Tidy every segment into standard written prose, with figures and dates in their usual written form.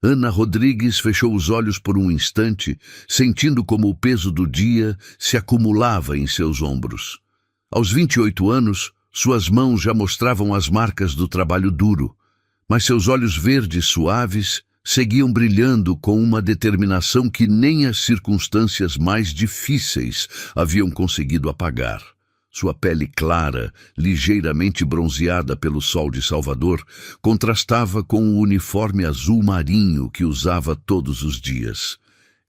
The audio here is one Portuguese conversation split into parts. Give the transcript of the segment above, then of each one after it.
Ana Rodrigues fechou os olhos por um instante, sentindo como o peso do dia se acumulava em seus ombros. Aos 28 anos, suas mãos já mostravam as marcas do trabalho duro, mas seus olhos verdes suaves seguiam brilhando com uma determinação que nem as circunstâncias mais difíceis haviam conseguido apagar. Sua pele clara, ligeiramente bronzeada pelo sol de Salvador, contrastava com o uniforme azul marinho que usava todos os dias.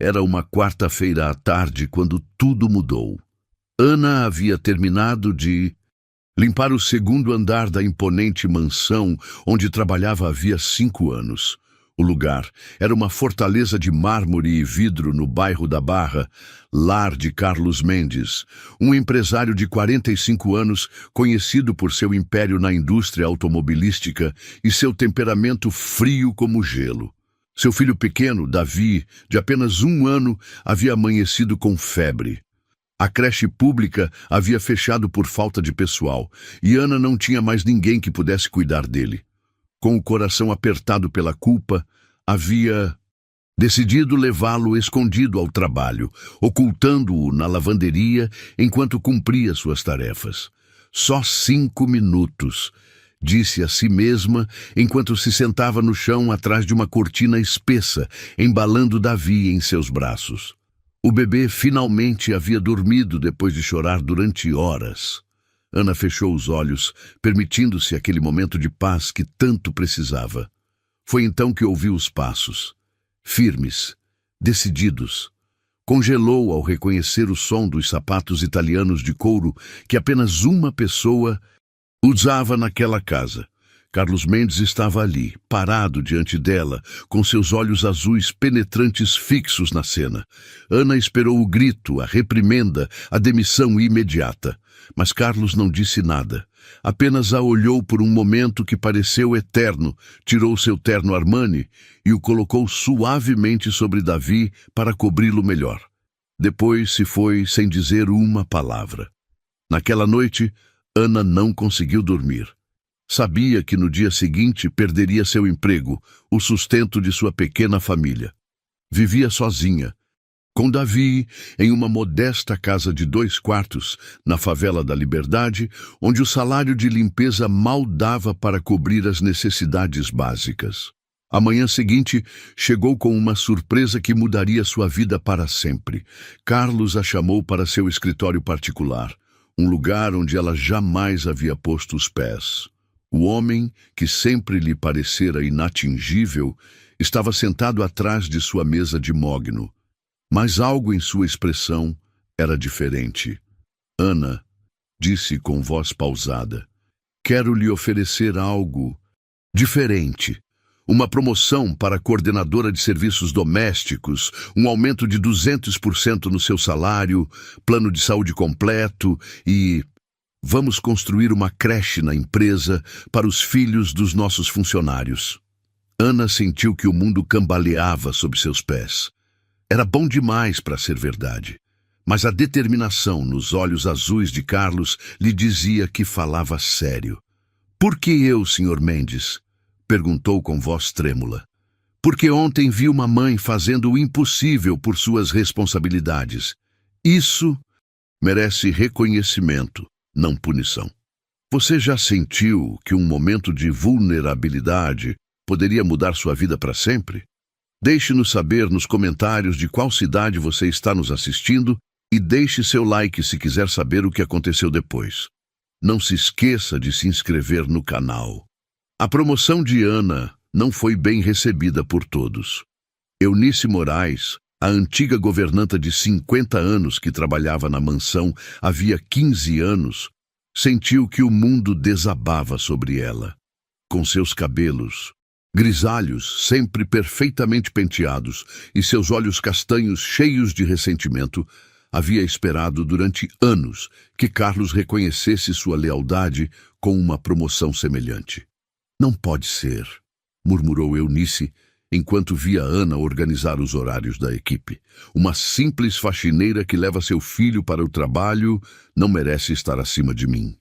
Era uma quarta-feira à tarde quando tudo mudou. Ana havia terminado de limpar o segundo andar da imponente mansão onde trabalhava havia 5 anos. O lugar era uma fortaleza de mármore e vidro no bairro da Barra, lar de Carlos Mendes, um empresário de 45 anos conhecido por seu império na indústria automobilística e seu temperamento frio como gelo. Seu filho pequeno, Davi, de apenas 1 ano, havia amanhecido com febre. A creche pública havia fechado por falta de pessoal e Ana não tinha mais ninguém que pudesse cuidar dele. Com o coração apertado pela culpa, havia decidido levá-lo escondido ao trabalho, ocultando-o na lavanderia enquanto cumpria suas tarefas. Só 5 minutos, disse a si mesma enquanto se sentava no chão atrás de uma cortina espessa, embalando Davi em seus braços. O bebê finalmente havia dormido depois de chorar durante horas. Ana fechou os olhos, permitindo-se aquele momento de paz que tanto precisava. Foi então que ouviu os passos, firmes, decididos. Congelou ao reconhecer o som dos sapatos italianos de couro que apenas uma pessoa usava naquela casa. Carlos Mendes estava ali, parado diante dela, com seus olhos azuis penetrantes fixos na cena. Ana esperou o grito, a reprimenda, a demissão imediata. Mas Carlos não disse nada. Apenas a olhou por um momento que pareceu eterno, tirou seu terno Armani e o colocou suavemente sobre Davi para cobri-lo melhor. Depois se foi sem dizer uma palavra. Naquela noite, Ana não conseguiu dormir. Sabia que no dia seguinte perderia seu emprego, o sustento de sua pequena família. Vivia sozinha, com Davi, em uma modesta casa de 2 quartos, na favela da Liberdade, onde o salário de limpeza mal dava para cobrir as necessidades básicas. A manhã seguinte, chegou com uma surpresa que mudaria sua vida para sempre. Carlos a chamou para seu escritório particular, um lugar onde ela jamais havia posto os pés. O homem, que sempre lhe parecera inatingível, estava sentado atrás de sua mesa de mogno. Mas algo em sua expressão era diferente. Ana, disse com voz pausada, quero lhe oferecer algo diferente. Uma promoção para coordenadora de serviços domésticos, um aumento de 200% no seu salário, plano de saúde completo e vamos construir uma creche na empresa para os filhos dos nossos funcionários. Ana sentiu que o mundo cambaleava sob seus pés. Era bom demais para ser verdade, mas a determinação nos olhos azuis de Carlos lhe dizia que falava sério. Por que eu, Sr. Mendes? Perguntou com voz trêmula. Porque ontem vi uma mãe fazendo o impossível por suas responsabilidades. Isso merece reconhecimento, não punição. Você já sentiu que um momento de vulnerabilidade poderia mudar sua vida para sempre? Deixe-nos saber nos comentários de qual cidade você está nos assistindo e deixe seu like se quiser saber o que aconteceu depois. Não se esqueça de se inscrever no canal. A promoção de Ana não foi bem recebida por todos. Eunice Moraes, a antiga governanta de 50 anos que trabalhava na mansão havia 15 anos, sentiu que o mundo desabava sobre ela. Com seus cabelos grisalhos, sempre perfeitamente penteados, e seus olhos castanhos cheios de ressentimento, havia esperado durante anos que Carlos reconhecesse sua lealdade com uma promoção semelhante. Não pode ser, murmurou Eunice, enquanto via Ana organizar os horários da equipe. Uma simples faxineira que leva seu filho para o trabalho não merece estar acima de mim.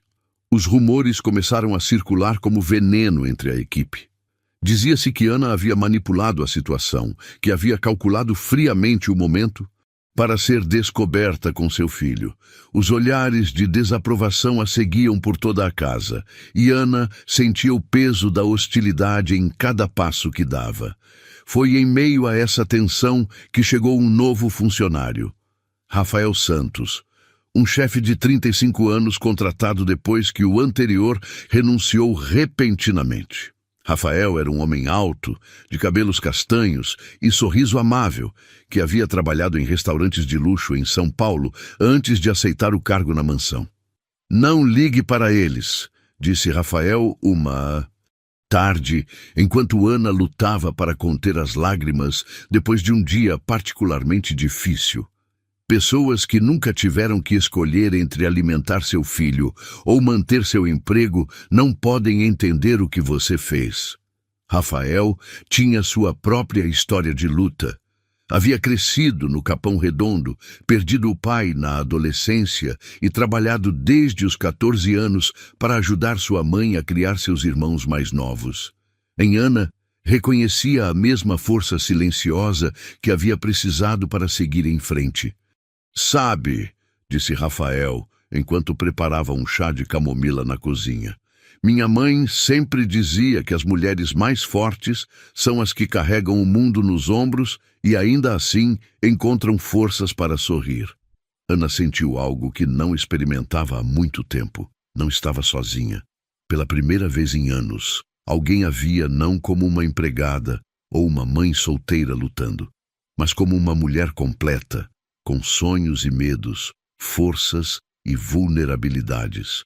Os rumores começaram a circular como veneno entre a equipe. Dizia-se que Ana havia manipulado a situação, que havia calculado friamente o momento para ser descoberta com seu filho. Os olhares de desaprovação a seguiam por toda a casa, e Ana sentia o peso da hostilidade em cada passo que dava. Foi em meio a essa tensão que chegou um novo funcionário, Rafael Santos, um chefe de 35 anos contratado depois que o anterior renunciou repentinamente. Rafael era um homem alto, de cabelos castanhos e sorriso amável, que havia trabalhado em restaurantes de luxo em São Paulo antes de aceitar o cargo na mansão. "Não ligue para eles", disse Rafael uma tarde, enquanto Ana lutava para conter as lágrimas depois de um dia particularmente difícil. Pessoas que nunca tiveram que escolher entre alimentar seu filho ou manter seu emprego não podem entender o que você fez. Rafael tinha sua própria história de luta. Havia crescido no Capão Redondo, perdido o pai na adolescência e trabalhado desde os 14 anos para ajudar sua mãe a criar seus irmãos mais novos. Em Ana, reconhecia a mesma força silenciosa que havia precisado para seguir em frente. "Sabe", disse Rafael, enquanto preparava um chá de camomila na cozinha, "minha mãe sempre dizia que as mulheres mais fortes são as que carregam o mundo nos ombros e ainda assim encontram forças para sorrir." Ana sentiu algo que não experimentava há muito tempo. Não estava sozinha. Pela primeira vez em anos, alguém a via não como uma empregada ou uma mãe solteira lutando, mas como uma mulher completa, com sonhos e medos, forças e vulnerabilidades.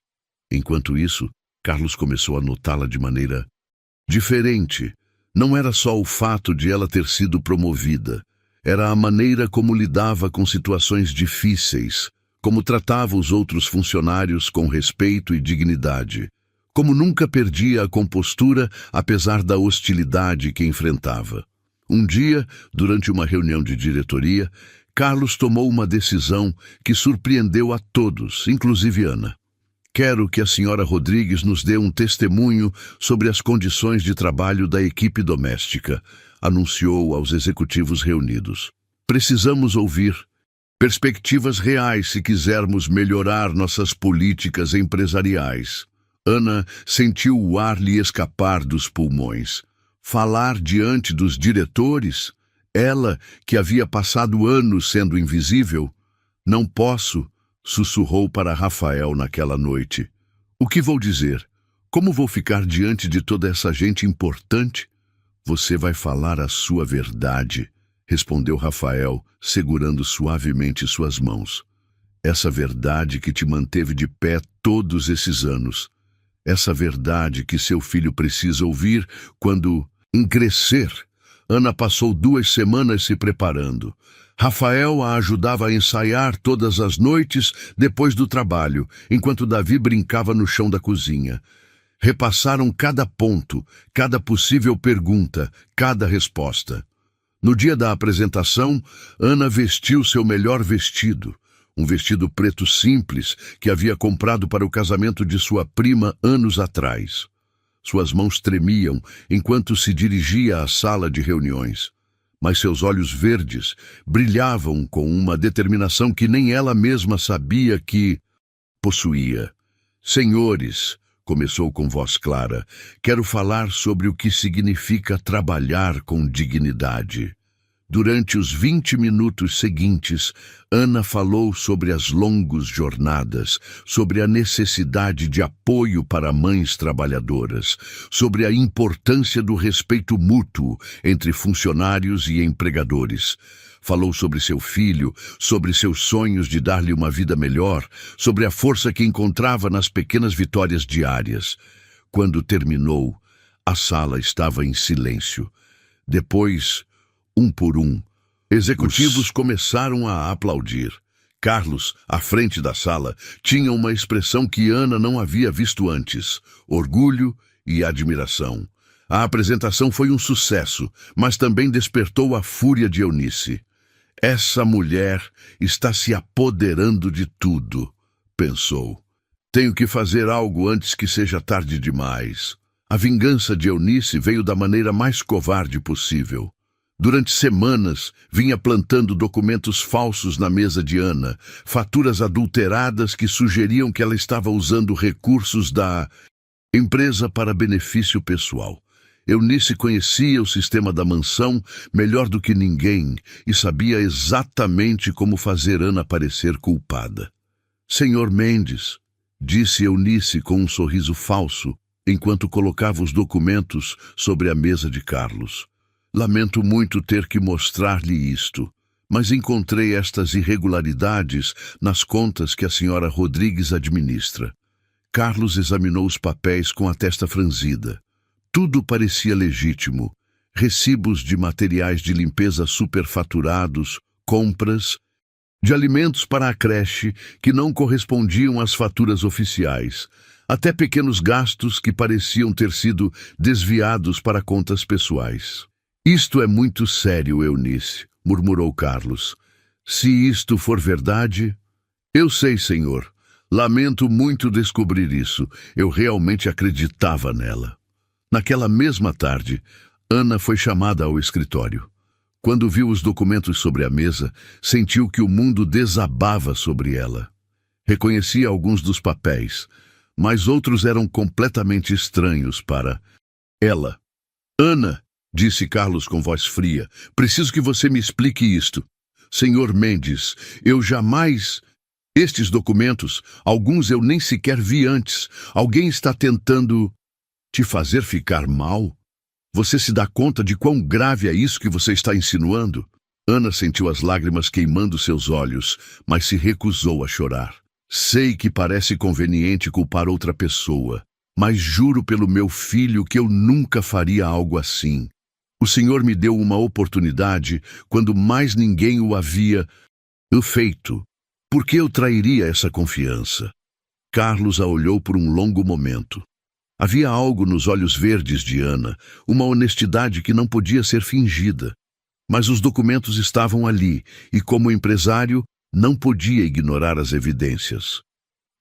Enquanto isso, Carlos começou a notá-la de maneira diferente. Não era só o fato de ela ter sido promovida, era a maneira como lidava com situações difíceis, como tratava os outros funcionários com respeito e dignidade, como nunca perdia a compostura apesar da hostilidade que enfrentava. Um dia, durante uma reunião de diretoria, Carlos tomou uma decisão que surpreendeu a todos, inclusive Ana. "Quero que a senhora Rodrigues nos dê um testemunho sobre as condições de trabalho da equipe doméstica", anunciou aos executivos reunidos. "Precisamos ouvir perspectivas reais se quisermos melhorar nossas políticas empresariais." Ana sentiu o ar lhe escapar dos pulmões. Falar diante dos diretores? Ela, que havia passado anos sendo invisível? "Não posso", sussurrou para Rafael naquela noite. "O que vou dizer? Como vou ficar diante de toda essa gente importante?" "Você vai falar a sua verdade", respondeu Rafael, segurando suavemente suas mãos. "Essa verdade que te manteve de pé todos esses anos. Essa verdade que seu filho precisa ouvir quando crescer." Ana passou 2 semanas se preparando. Rafael a ajudava a ensaiar todas as noites depois do trabalho, enquanto Davi brincava no chão da cozinha. Repassaram cada ponto, cada possível pergunta, cada resposta. No dia da apresentação, Ana vestiu seu melhor vestido, um vestido preto simples que havia comprado para o casamento de sua prima anos atrás. Suas mãos tremiam enquanto se dirigia à sala de reuniões, mas seus olhos verdes brilhavam com uma determinação que nem ela mesma sabia que possuía. "Senhores", começou com voz clara, "quero falar sobre o que significa trabalhar com dignidade." Durante os 20 minutos seguintes, Ana falou sobre as longas jornadas, sobre a necessidade de apoio para mães trabalhadoras, sobre a importância do respeito mútuo entre funcionários e empregadores. Falou sobre seu filho, sobre seus sonhos de dar-lhe uma vida melhor, sobre a força que encontrava nas pequenas vitórias diárias. Quando terminou, a sala estava em silêncio. Depois, um por um, executivos começaram a aplaudir. Carlos, à frente da sala, tinha uma expressão que Ana não havia visto antes: orgulho e admiração. A apresentação foi um sucesso, mas também despertou a fúria de Eunice. "Essa mulher está se apoderando de tudo", pensou. "Tenho que fazer algo antes que seja tarde demais." A vingança de Eunice veio da maneira mais covarde possível. Durante semanas, vinha plantando documentos falsos na mesa de Ana, faturas adulteradas que sugeriam que ela estava usando recursos da empresa para benefício pessoal. Eunice conhecia o sistema da mansão melhor do que ninguém e sabia exatamente como fazer Ana parecer culpada. Senhor Mendes, disse Eunice com um sorriso falso, enquanto colocava os documentos sobre a mesa de Carlos. Lamento muito ter que mostrar-lhe isto, mas encontrei estas irregularidades nas contas que a senhora Rodrigues administra. Carlos examinou os papéis com a testa franzida. Tudo parecia legítimo. Recibos de materiais de limpeza superfaturados, compras de alimentos para a creche que não correspondiam às faturas oficiais, até pequenos gastos que pareciam ter sido desviados para contas pessoais. Isto é muito sério, Eunice, murmurou Carlos. Se isto for verdade... Eu sei, senhor. Lamento muito descobrir isso. Eu realmente acreditava nela. Naquela mesma tarde, Ana foi chamada ao escritório. Quando viu os documentos sobre a mesa, sentiu que o mundo desabava sobre ela. Reconhecia alguns dos papéis, mas outros eram completamente estranhos para ela. Ana, disse Carlos com voz fria, preciso que você me explique isto. Senhor Mendes, eu jamais... Estes documentos, alguns eu nem sequer vi antes. Alguém está tentando te fazer ficar mal? Você se dá conta de quão grave é isso que você está insinuando? Ana sentiu as lágrimas queimando seus olhos, mas se recusou a chorar. Sei que parece conveniente culpar outra pessoa, mas juro pelo meu filho que eu nunca faria algo assim. O Senhor me deu uma oportunidade quando mais ninguém o havia feito. Por que eu trairia essa confiança? Carlos a olhou por um longo momento. Havia algo nos olhos verdes de Ana, uma honestidade que não podia ser fingida. Mas os documentos estavam ali, e como empresário, não podia ignorar as evidências.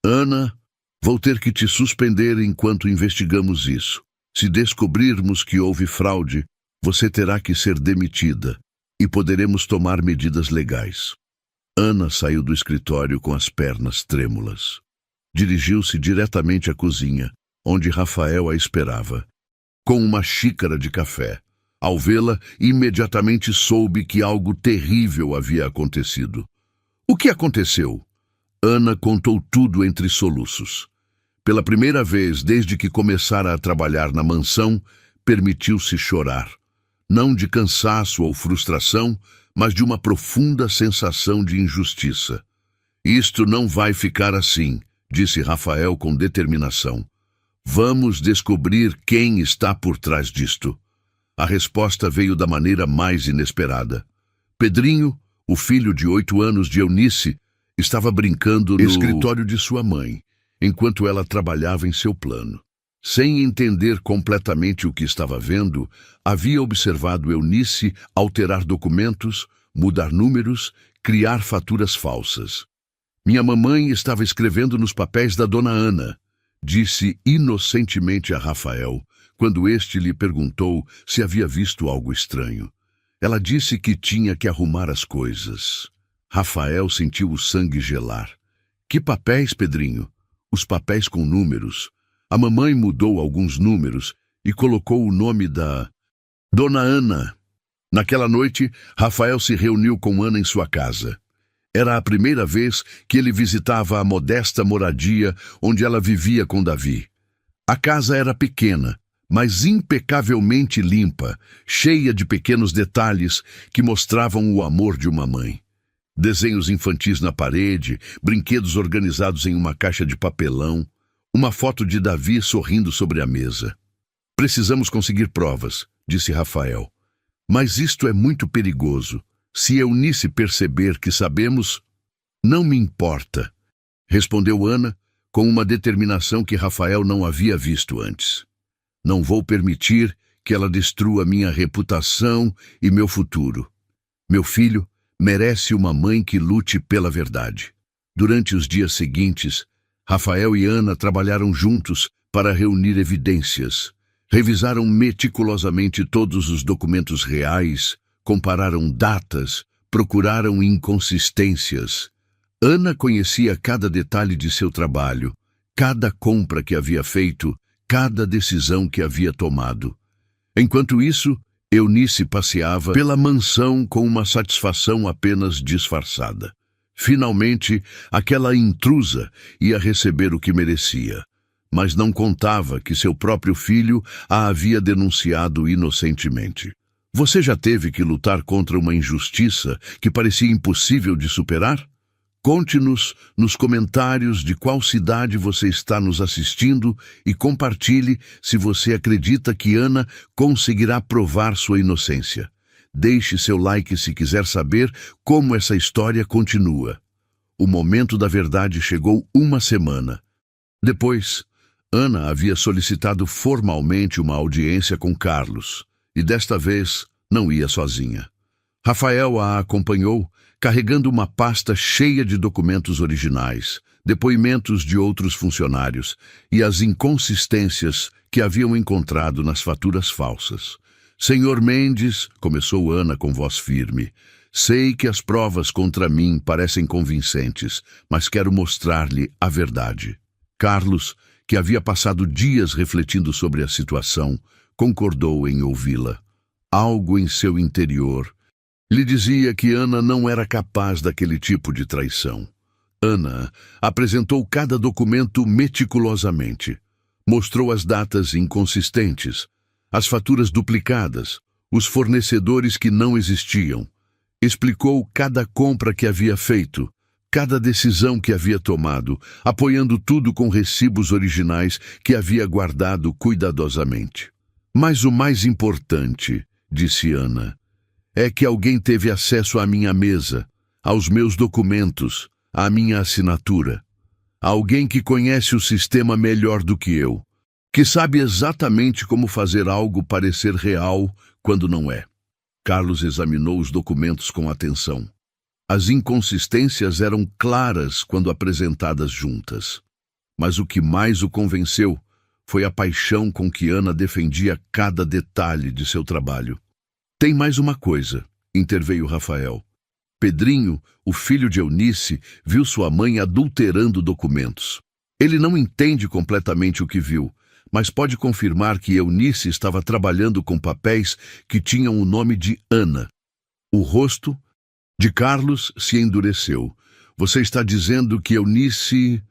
Ana, vou ter que te suspender enquanto investigamos isso. Se descobrirmos que houve fraude, você terá que ser demitida, e poderemos tomar medidas legais. Ana saiu do escritório com as pernas trêmulas. Dirigiu-se diretamente à cozinha, onde Rafael a esperava, com uma xícara de café. Ao vê-la, imediatamente soube que algo terrível havia acontecido. O que aconteceu? Ana contou tudo entre soluços. Pela primeira vez desde que começara a trabalhar na mansão, permitiu-se chorar. Não de cansaço ou frustração, mas de uma profunda sensação de injustiça. Isto não vai ficar assim, disse Rafael com determinação. Vamos descobrir quem está por trás disto. A resposta veio da maneira mais inesperada. Pedrinho, o filho de 8 anos de Eunice, estava brincando no escritório de sua mãe, enquanto ela trabalhava em seu plano. Sem entender completamente o que estava vendo, havia observado Eunice alterar documentos, mudar números, criar faturas falsas. Minha mamãe estava escrevendo nos papéis da dona Ana, disse inocentemente a Rafael, quando este lhe perguntou se havia visto algo estranho. Ela disse que tinha que arrumar as coisas. Rafael sentiu o sangue gelar. Que papéis, Pedrinho? Os papéis com números. A mamãe mudou alguns números e colocou o nome da Dona Ana. Naquela noite, Rafael se reuniu com Ana em sua casa. Era a primeira vez que ele visitava a modesta moradia onde ela vivia com Davi. A casa era pequena, mas impecavelmente limpa, cheia de pequenos detalhes que mostravam o amor de uma mãe. Desenhos infantis na parede, brinquedos organizados em uma caixa de papelão, uma foto de Davi sorrindo sobre a mesa. Precisamos conseguir provas, disse Rafael. Mas isto é muito perigoso. Se Eunice perceber que sabemos, não me importa, respondeu Ana com uma determinação que Rafael não havia visto antes. Não vou permitir que ela destrua minha reputação e meu futuro. Meu filho merece uma mãe que lute pela verdade. Durante os dias seguintes, Rafael e Ana trabalharam juntos para reunir evidências. Revisaram meticulosamente todos os documentos reais, compararam datas, procuraram inconsistências. Ana conhecia cada detalhe de seu trabalho, cada compra que havia feito, cada decisão que havia tomado. Enquanto isso, Eunice passeava pela mansão com uma satisfação apenas disfarçada. Finalmente, aquela intrusa ia receber o que merecia, mas não contava que seu próprio filho a havia denunciado inocentemente. Você já teve que lutar contra uma injustiça que parecia impossível de superar? Conte-nos nos comentários de qual cidade você está nos assistindo e compartilhe se você acredita que Ana conseguirá provar sua inocência. Deixe seu like se quiser saber como essa história continua. O momento da verdade chegou uma semana. Depois, Ana havia solicitado formalmente uma audiência com Carlos, e desta vez não ia sozinha. Rafael a acompanhou, carregando uma pasta cheia de documentos originais, depoimentos de outros funcionários e as inconsistências que haviam encontrado nas faturas falsas. Senhor Mendes, começou Ana com voz firme, sei que as provas contra mim parecem convincentes, mas quero mostrar-lhe a verdade. Carlos, que havia passado dias refletindo sobre a situação, concordou em ouvi-la. Algo em seu interior lhe dizia que Ana não era capaz daquele tipo de traição. Ana apresentou cada documento meticulosamente. Mostrou as datas inconsistentes, as faturas duplicadas, os fornecedores que não existiam. Explicou cada compra que havia feito, cada decisão que havia tomado, apoiando tudo com recibos originais que havia guardado cuidadosamente. Mas o mais importante, disse Ana, é que alguém teve acesso à minha mesa, aos meus documentos, à minha assinatura. Alguém que conhece o sistema melhor do que eu, que sabe exatamente como fazer algo parecer real quando não é. Carlos examinou os documentos com atenção. As inconsistências eram claras quando apresentadas juntas. Mas o que mais o convenceu foi a paixão com que Ana defendia cada detalhe de seu trabalho. Tem mais uma coisa, interveio Rafael. Pedrinho, o filho de Eunice, viu sua mãe adulterando documentos. Ele não entende completamente o que viu, mas pode confirmar que Eunice estava trabalhando com papéis que tinham o nome de Ana. O rosto de Carlos se endureceu. Você está dizendo que Eunice...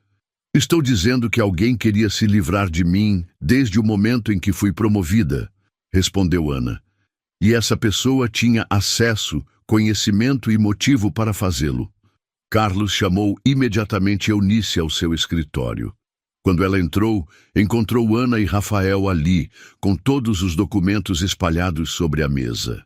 Estou dizendo que alguém queria se livrar de mim desde o momento em que fui promovida, respondeu Ana. E essa pessoa tinha acesso, conhecimento e motivo para fazê-lo. Carlos chamou imediatamente Eunice ao seu escritório. Quando ela entrou, encontrou Ana e Rafael ali, com todos os documentos espalhados sobre a mesa.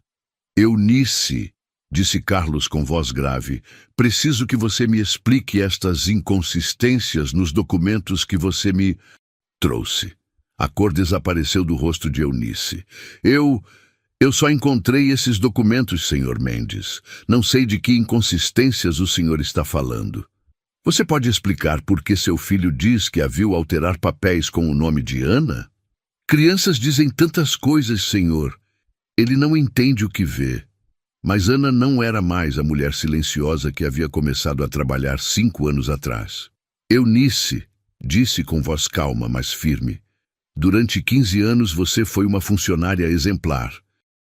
Eunice, disse Carlos com voz grave, preciso que você me explique estas inconsistências nos documentos que você me trouxe. A cor desapareceu do rosto de Eunice. Eu só encontrei esses documentos, Sr. Mendes. Não sei de que inconsistências o senhor está falando. Você pode explicar por que seu filho diz que a viu alterar papéis com o nome de Ana? Crianças dizem tantas coisas, senhor. Ele não entende o que vê. Mas Ana não era mais a mulher silenciosa que havia começado a trabalhar 5 anos atrás. Eunice, disse com voz calma, mas firme, durante 15 anos você foi uma funcionária exemplar.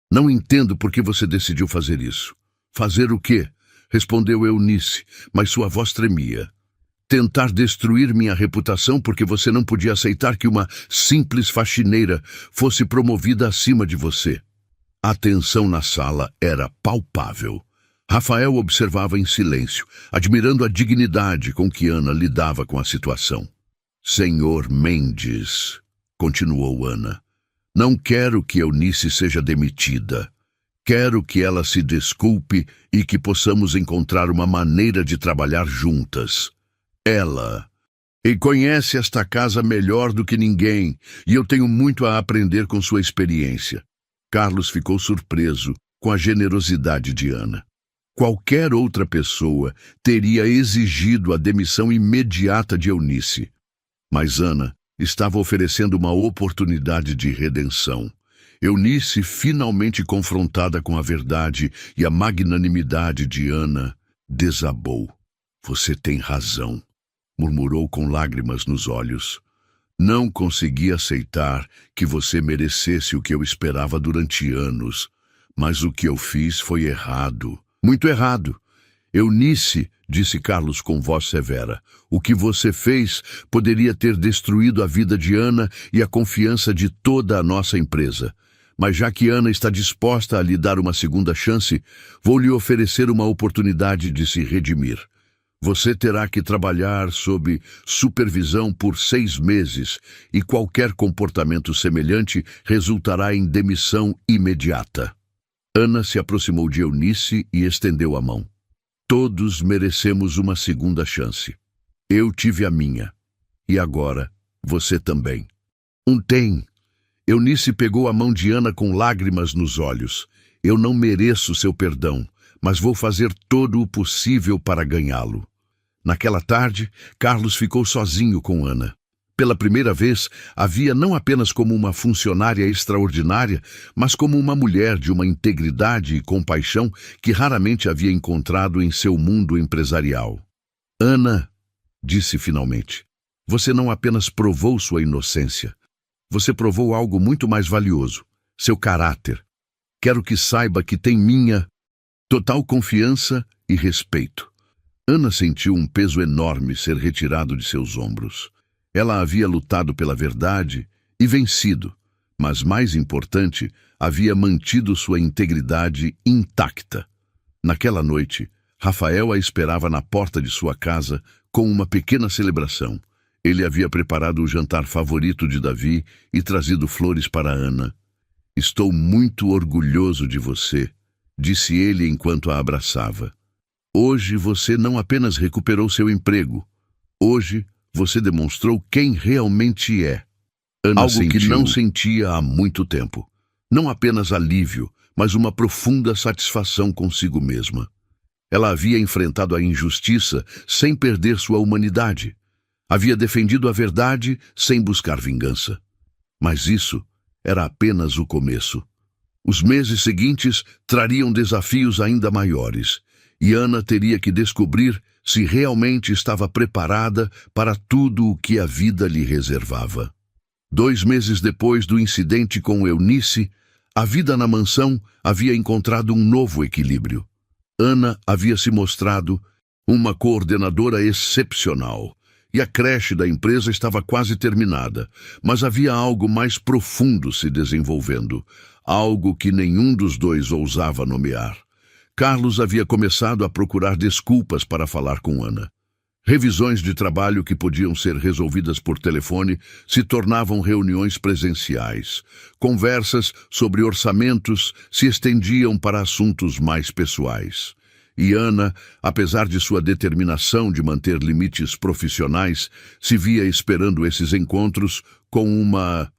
Não entendo por que você decidiu fazer isso. Fazer o quê? Respondeu Eunice, mas sua voz tremia. Tentar destruir minha reputação porque você não podia aceitar que uma simples faxineira fosse promovida acima de você. A tensão na sala era palpável. Rafael observava em silêncio, admirando a dignidade com que Ana lidava com a situação. Senhor Mendes, continuou Ana, não quero que Eunice seja demitida. Quero que ela se desculpe e que possamos encontrar uma maneira de trabalhar juntas. Ela conhece esta casa melhor do que ninguém e eu tenho muito a aprender com sua experiência. Carlos ficou surpreso com a generosidade de Ana. Qualquer outra pessoa teria exigido a demissão imediata de Eunice. Mas Ana Estava oferecendo uma oportunidade de redenção. Eunice, finalmente confrontada com a verdade e a magnanimidade de Ana, desabou. Você tem razão, murmurou com lágrimas nos olhos. Não consegui aceitar que você merecesse o que eu esperava durante anos, mas o que eu fiz foi errado. Muito errado. Eunice, disse Carlos com voz severa, o que você fez poderia ter destruído a vida de Ana e a confiança de toda a nossa empresa. Mas já que Ana está disposta a lhe dar uma segunda chance, vou lhe oferecer uma oportunidade de se redimir. Você terá que trabalhar sob supervisão por 6 meses e qualquer comportamento semelhante resultará em demissão imediata. Ana se aproximou de Eunice e estendeu a mão. Todos merecemos uma segunda chance. Eu tive a minha. E agora, você também. Tem. Eunice pegou a mão de Ana com lágrimas nos olhos. Eu não mereço seu perdão, mas vou fazer todo o possível para ganhá-lo. Naquela tarde, Carlos ficou sozinho com Ana. Pela primeira vez, a via não apenas como uma funcionária extraordinária, mas como uma mulher de uma integridade e compaixão que raramente havia encontrado em seu mundo empresarial. Ana, disse finalmente, você não apenas provou sua inocência, você provou algo muito mais valioso, seu caráter. Quero que saiba que tem minha total confiança e respeito. Ana sentiu um peso enorme ser retirado de seus ombros. Ela havia lutado pela verdade e vencido, mas mais importante, havia mantido sua integridade intacta. Naquela noite, Rafael a esperava na porta de sua casa com uma pequena celebração. Ele havia preparado o jantar favorito de Davi e trazido flores para Ana. Estou muito orgulhoso de você, disse ele enquanto a abraçava. Hoje você não apenas recuperou seu emprego. Hoje você demonstrou quem realmente é. Ana algo que não sentia há muito tempo. Não apenas alívio, mas uma profunda satisfação consigo mesma. Ela havia enfrentado a injustiça sem perder sua humanidade. Havia defendido a verdade sem buscar vingança. Mas isso era apenas o começo. Os meses seguintes trariam desafios ainda maiores, e Ana teria que descobrir se realmente estava preparada para tudo o que a vida lhe reservava. 2 meses depois do incidente com Eunice, a vida na mansão havia encontrado um novo equilíbrio. Ana havia se mostrado uma coordenadora excepcional, e a creche da empresa estava quase terminada, mas havia algo mais profundo se desenvolvendo, algo que nenhum dos dois ousava nomear. Carlos havia começado a procurar desculpas para falar com Ana. Revisões de trabalho que podiam ser resolvidas por telefone se tornavam reuniões presenciais. Conversas sobre orçamentos se estendiam para assuntos mais pessoais. E Ana, apesar de sua determinação de manter limites profissionais, se via esperando esses encontros com uma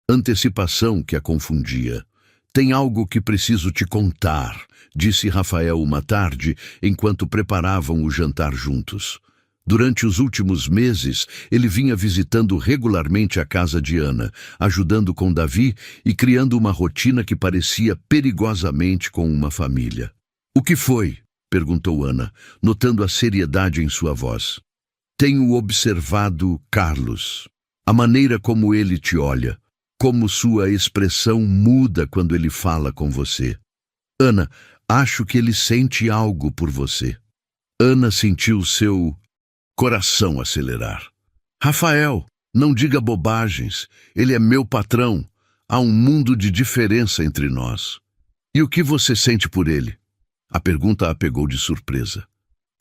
antecipação que a confundia. Tem algo que preciso te contar, disse Rafael uma tarde, enquanto preparavam o jantar juntos. Durante os últimos meses, ele vinha visitando regularmente a casa de Ana, ajudando com Davi e criando uma rotina que parecia perigosamente com uma família. O que foi? Perguntou Ana, notando a seriedade em sua voz. Tenho observado Carlos, a maneira como ele te olha, como sua expressão muda quando ele fala com você. Ana, acho que ele sente algo por você. Ana sentiu seu coração acelerar. Rafael, não diga bobagens. Ele é meu patrão. Há um mundo de diferença entre nós. E o que você sente por ele? A pergunta a pegou de surpresa.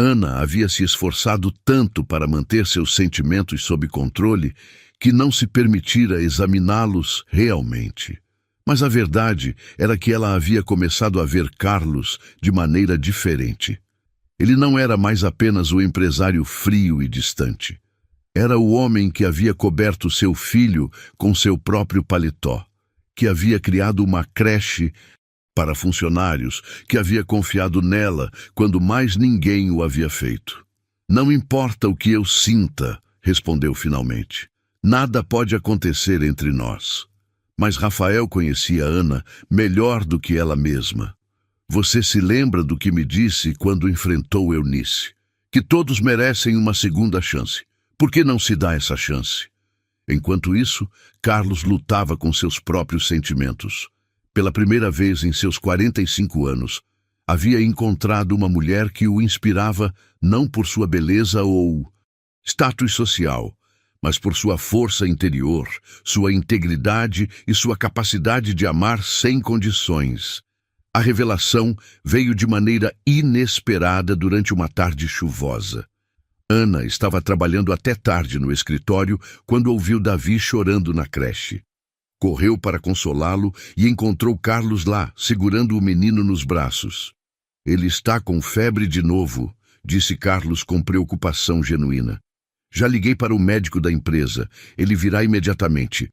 Ana havia se esforçado tanto para manter seus sentimentos sob controle que não se permitira examiná-los realmente. Mas a verdade era que ela havia começado a ver Carlos de maneira diferente. Ele não era mais apenas o empresário frio e distante. Era o homem que havia coberto seu filho com seu próprio paletó, que havia criado uma creche para funcionários, que havia confiado nela quando mais ninguém o havia feito. Não importa o que eu sinta, respondeu finalmente. Nada pode acontecer entre nós. Mas Rafael conhecia Ana melhor do que ela mesma. Você se lembra do que me disse quando enfrentou Eunice? Que todos merecem uma segunda chance. Por que não se dá essa chance? Enquanto isso, Carlos lutava com seus próprios sentimentos. Pela primeira vez em seus 45 anos, havia encontrado uma mulher que o inspirava não por sua beleza ou status social, mas por sua força interior, sua integridade e sua capacidade de amar sem condições. A revelação veio de maneira inesperada durante uma tarde chuvosa. Ana estava trabalhando até tarde no escritório quando ouviu Davi chorando na creche. Correu para consolá-lo e encontrou Carlos lá, segurando o menino nos braços. Ele está com febre de novo, disse Carlos com preocupação genuína. Já liguei para o médico da empresa. Ele virá imediatamente.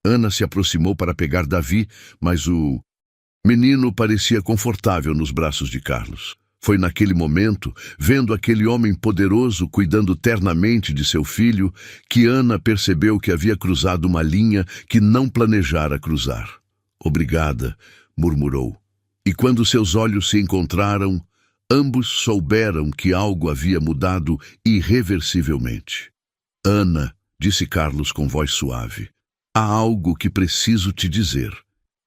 Ana se aproximou para pegar Davi, mas o menino parecia confortável nos braços de Carlos. Foi naquele momento, vendo aquele homem poderoso cuidando ternamente de seu filho, que Ana percebeu que havia cruzado uma linha que não planejara cruzar. Obrigada, murmurou. E quando seus olhos se encontraram, ambos souberam que algo havia mudado irreversivelmente. Ana, disse Carlos com voz suave, há algo que preciso te dizer.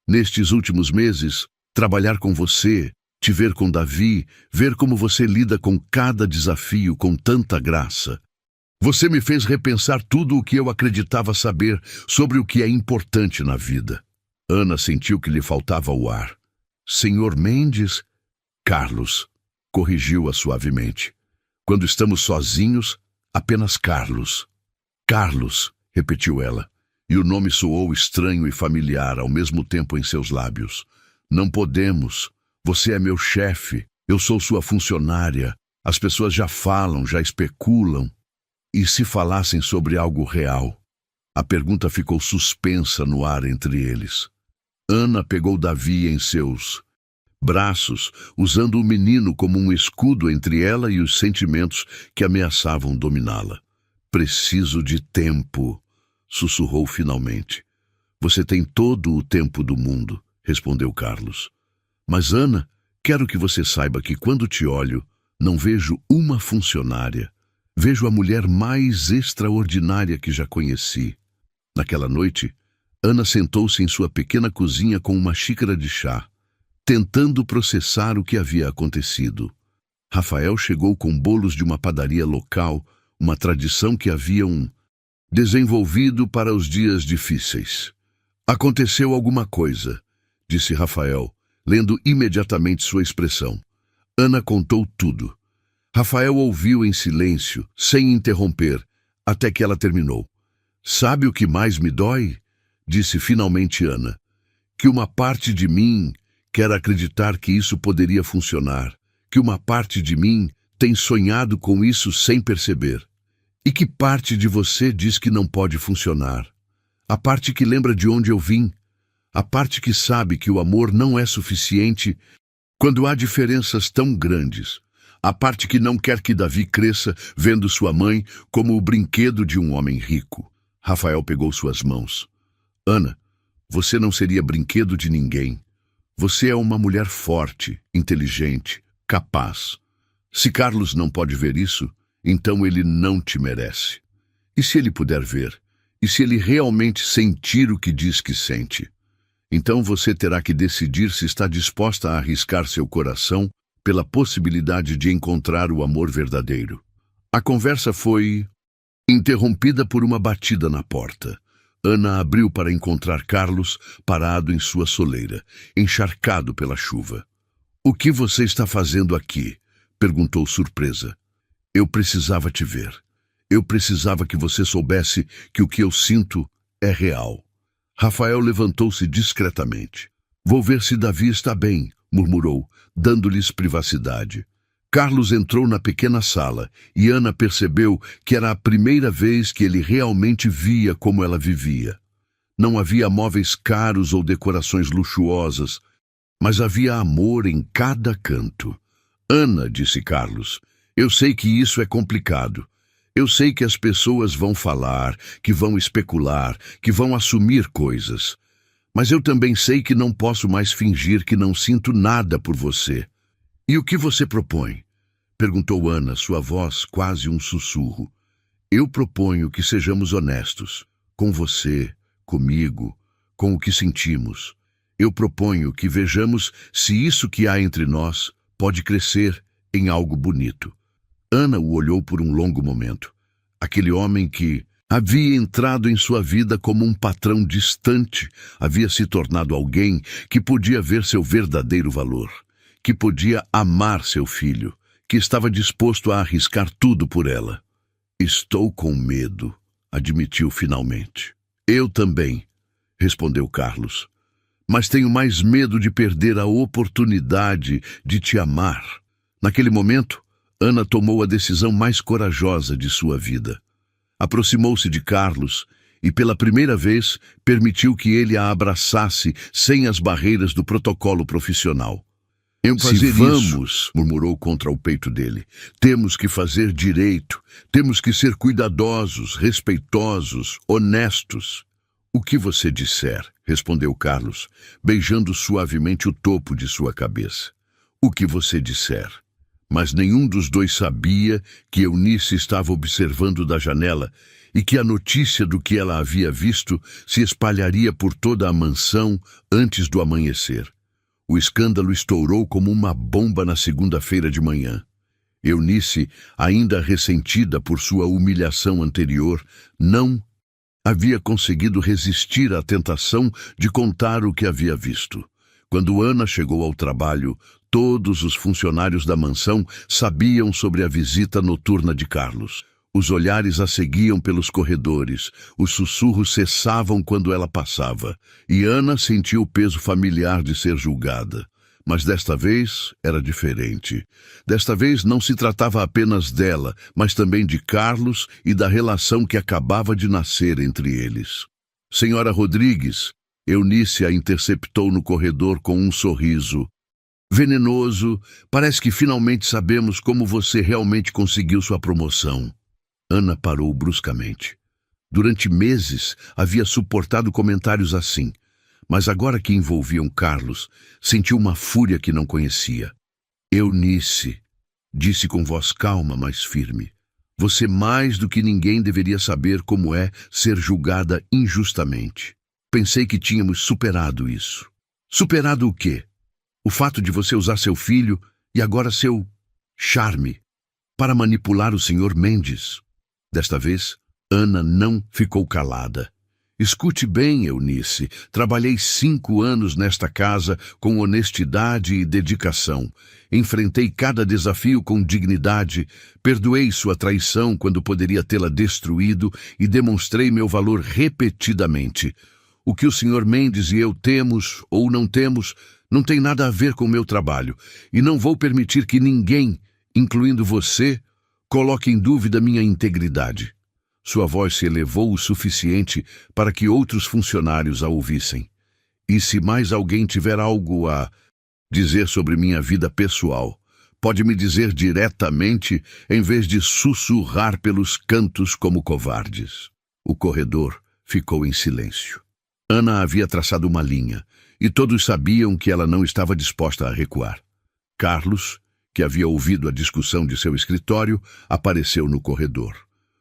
Nestes últimos meses, trabalhar com você, te ver com Davi, ver como você lida com cada desafio com tanta graça. Você me fez repensar tudo o que eu acreditava saber sobre o que é importante na vida. Ana sentiu que lhe faltava o ar. Senhor Mendes? Carlos, corrigiu-a suavemente. Quando estamos sozinhos, apenas Carlos. Carlos, repetiu ela, e o nome soou estranho e familiar ao mesmo tempo em seus lábios. Não podemos. Você é meu chefe, eu sou sua funcionária. As pessoas já falam, já especulam. E se falassem sobre algo real? A pergunta ficou suspensa no ar entre eles. Ana pegou Davi em seus braços, usando o menino como um escudo entre ela e os sentimentos que ameaçavam dominá-la. Preciso de tempo, sussurrou finalmente. Você tem todo o tempo do mundo, respondeu Carlos. Mas, Ana, quero que você saiba que quando te olho, não vejo uma funcionária. Vejo a mulher mais extraordinária que já conheci. Naquela noite, Ana sentou-se em sua pequena cozinha com uma xícara de chá, tentando processar o que havia acontecido. Rafael chegou com bolos de uma padaria local, uma tradição que haviam desenvolvido para os dias difíceis. Aconteceu alguma coisa, disse Rafael, lendo imediatamente sua expressão. Ana contou tudo. Rafael ouviu em silêncio, sem interromper, até que ela terminou. Sabe o que mais me dói? Disse finalmente Ana. Que uma parte de mim quer acreditar que isso poderia funcionar, que uma parte de mim tem sonhado com isso sem perceber. E que parte de você diz que não pode funcionar? A parte que lembra de onde eu vim, a parte que sabe que o amor não é suficiente quando há diferenças tão grandes, a parte que não quer que Davi cresça vendo sua mãe como o brinquedo de um homem rico. Rafael pegou suas mãos. Ana, você não seria brinquedo de ninguém. Você é uma mulher forte, inteligente, capaz. Se Carlos não pode ver isso, então ele não te merece. E se ele puder ver? E se ele realmente sentir o que diz que sente? Então você terá que decidir se está disposta a arriscar seu coração pela possibilidade de encontrar o amor verdadeiro. A conversa foi interrompida por uma batida na porta. Ana abriu para encontrar Carlos parado em sua soleira, encharcado pela chuva. O que você está fazendo aqui? Perguntou surpresa. Eu precisava te ver. Eu precisava que você soubesse que o que eu sinto é real. Rafael levantou-se discretamente. Vou ver se Davi está bem, murmurou, dando-lhes privacidade. Carlos entrou na pequena sala e Ana percebeu que era a primeira vez que ele realmente via como ela vivia. Não havia móveis caros ou decorações luxuosas, mas havia amor em cada canto. Ana, disse Carlos, eu sei que isso é complicado. Eu sei que as pessoas vão falar, que vão especular, que vão assumir coisas. Mas eu também sei que não posso mais fingir que não sinto nada por você. E o que você propõe? Perguntou Ana, sua voz quase um sussurro. Eu proponho que sejamos honestos, com você, comigo, com o que sentimos. Eu proponho que vejamos se isso que há entre nós pode crescer em algo bonito. Ana o olhou por um longo momento. Aquele homem que havia entrado em sua vida como um patrão distante, havia se tornado alguém que podia ver seu verdadeiro valor, que podia amar seu filho, que estava disposto a arriscar tudo por ela. Estou com medo, admitiu finalmente. Eu também, respondeu Carlos. Mas tenho mais medo de perder a oportunidade de te amar. Naquele momento, Ana tomou a decisão mais corajosa de sua vida. Aproximou-se de Carlos e, pela primeira vez, permitiu que ele a abraçasse sem as barreiras do protocolo profissional. Se vamos, murmurou contra o peito dele, temos que fazer direito, temos que ser cuidadosos, respeitosos, honestos. O que você disser, respondeu Carlos, beijando suavemente o topo de sua cabeça. O que você disser. Mas nenhum dos dois sabia que Eunice estava observando da janela e que a notícia do que ela havia visto se espalharia por toda a mansão antes do amanhecer. O escândalo estourou como uma bomba na segunda-feira de manhã. Eunice, ainda ressentida por sua humilhação anterior, não havia conseguido resistir à tentação de contar o que havia visto. Quando Ana chegou ao trabalho, todos os funcionários da mansão sabiam sobre a visita noturna de Carlos. Os olhares a seguiam pelos corredores, os sussurros cessavam quando ela passava, e Ana sentia o peso familiar de ser julgada. Mas desta vez era diferente. Desta vez não se tratava apenas dela, mas também de Carlos e da relação que acabava de nascer entre eles. Senhora Rodrigues, Eunice a interceptou no corredor com um sorriso. Venenoso, parece que finalmente sabemos como você realmente conseguiu sua promoção. Ana parou bruscamente. Durante meses havia suportado comentários assim, mas agora que envolviam Carlos, sentiu uma fúria que não conhecia. Eunice, disse com voz calma, mas firme, você mais do que ninguém deveria saber como é ser julgada injustamente. Pensei que tínhamos superado isso. Superado o quê? O fato de você usar seu filho e agora seu charme para manipular o Sr. Mendes. Desta vez, Ana não ficou calada. Escute bem, Eunice, trabalhei 5 anos nesta casa com honestidade e dedicação. Enfrentei cada desafio com dignidade, perdoei sua traição quando poderia tê-la destruído e demonstrei meu valor repetidamente. O que o Sr. Mendes e eu temos ou não temos não tem nada a ver com o meu trabalho, e não vou permitir que ninguém, incluindo você, coloque em dúvida minha integridade. Sua voz se elevou o suficiente para que outros funcionários a ouvissem. E se mais alguém tiver algo a dizer sobre minha vida pessoal, pode me dizer diretamente em vez de sussurrar pelos cantos como covardes. O corredor ficou em silêncio. Ana havia traçado uma linha, e todos sabiam que ela não estava disposta a recuar. Carlos, que havia ouvido a discussão de seu escritório, apareceu no corredor.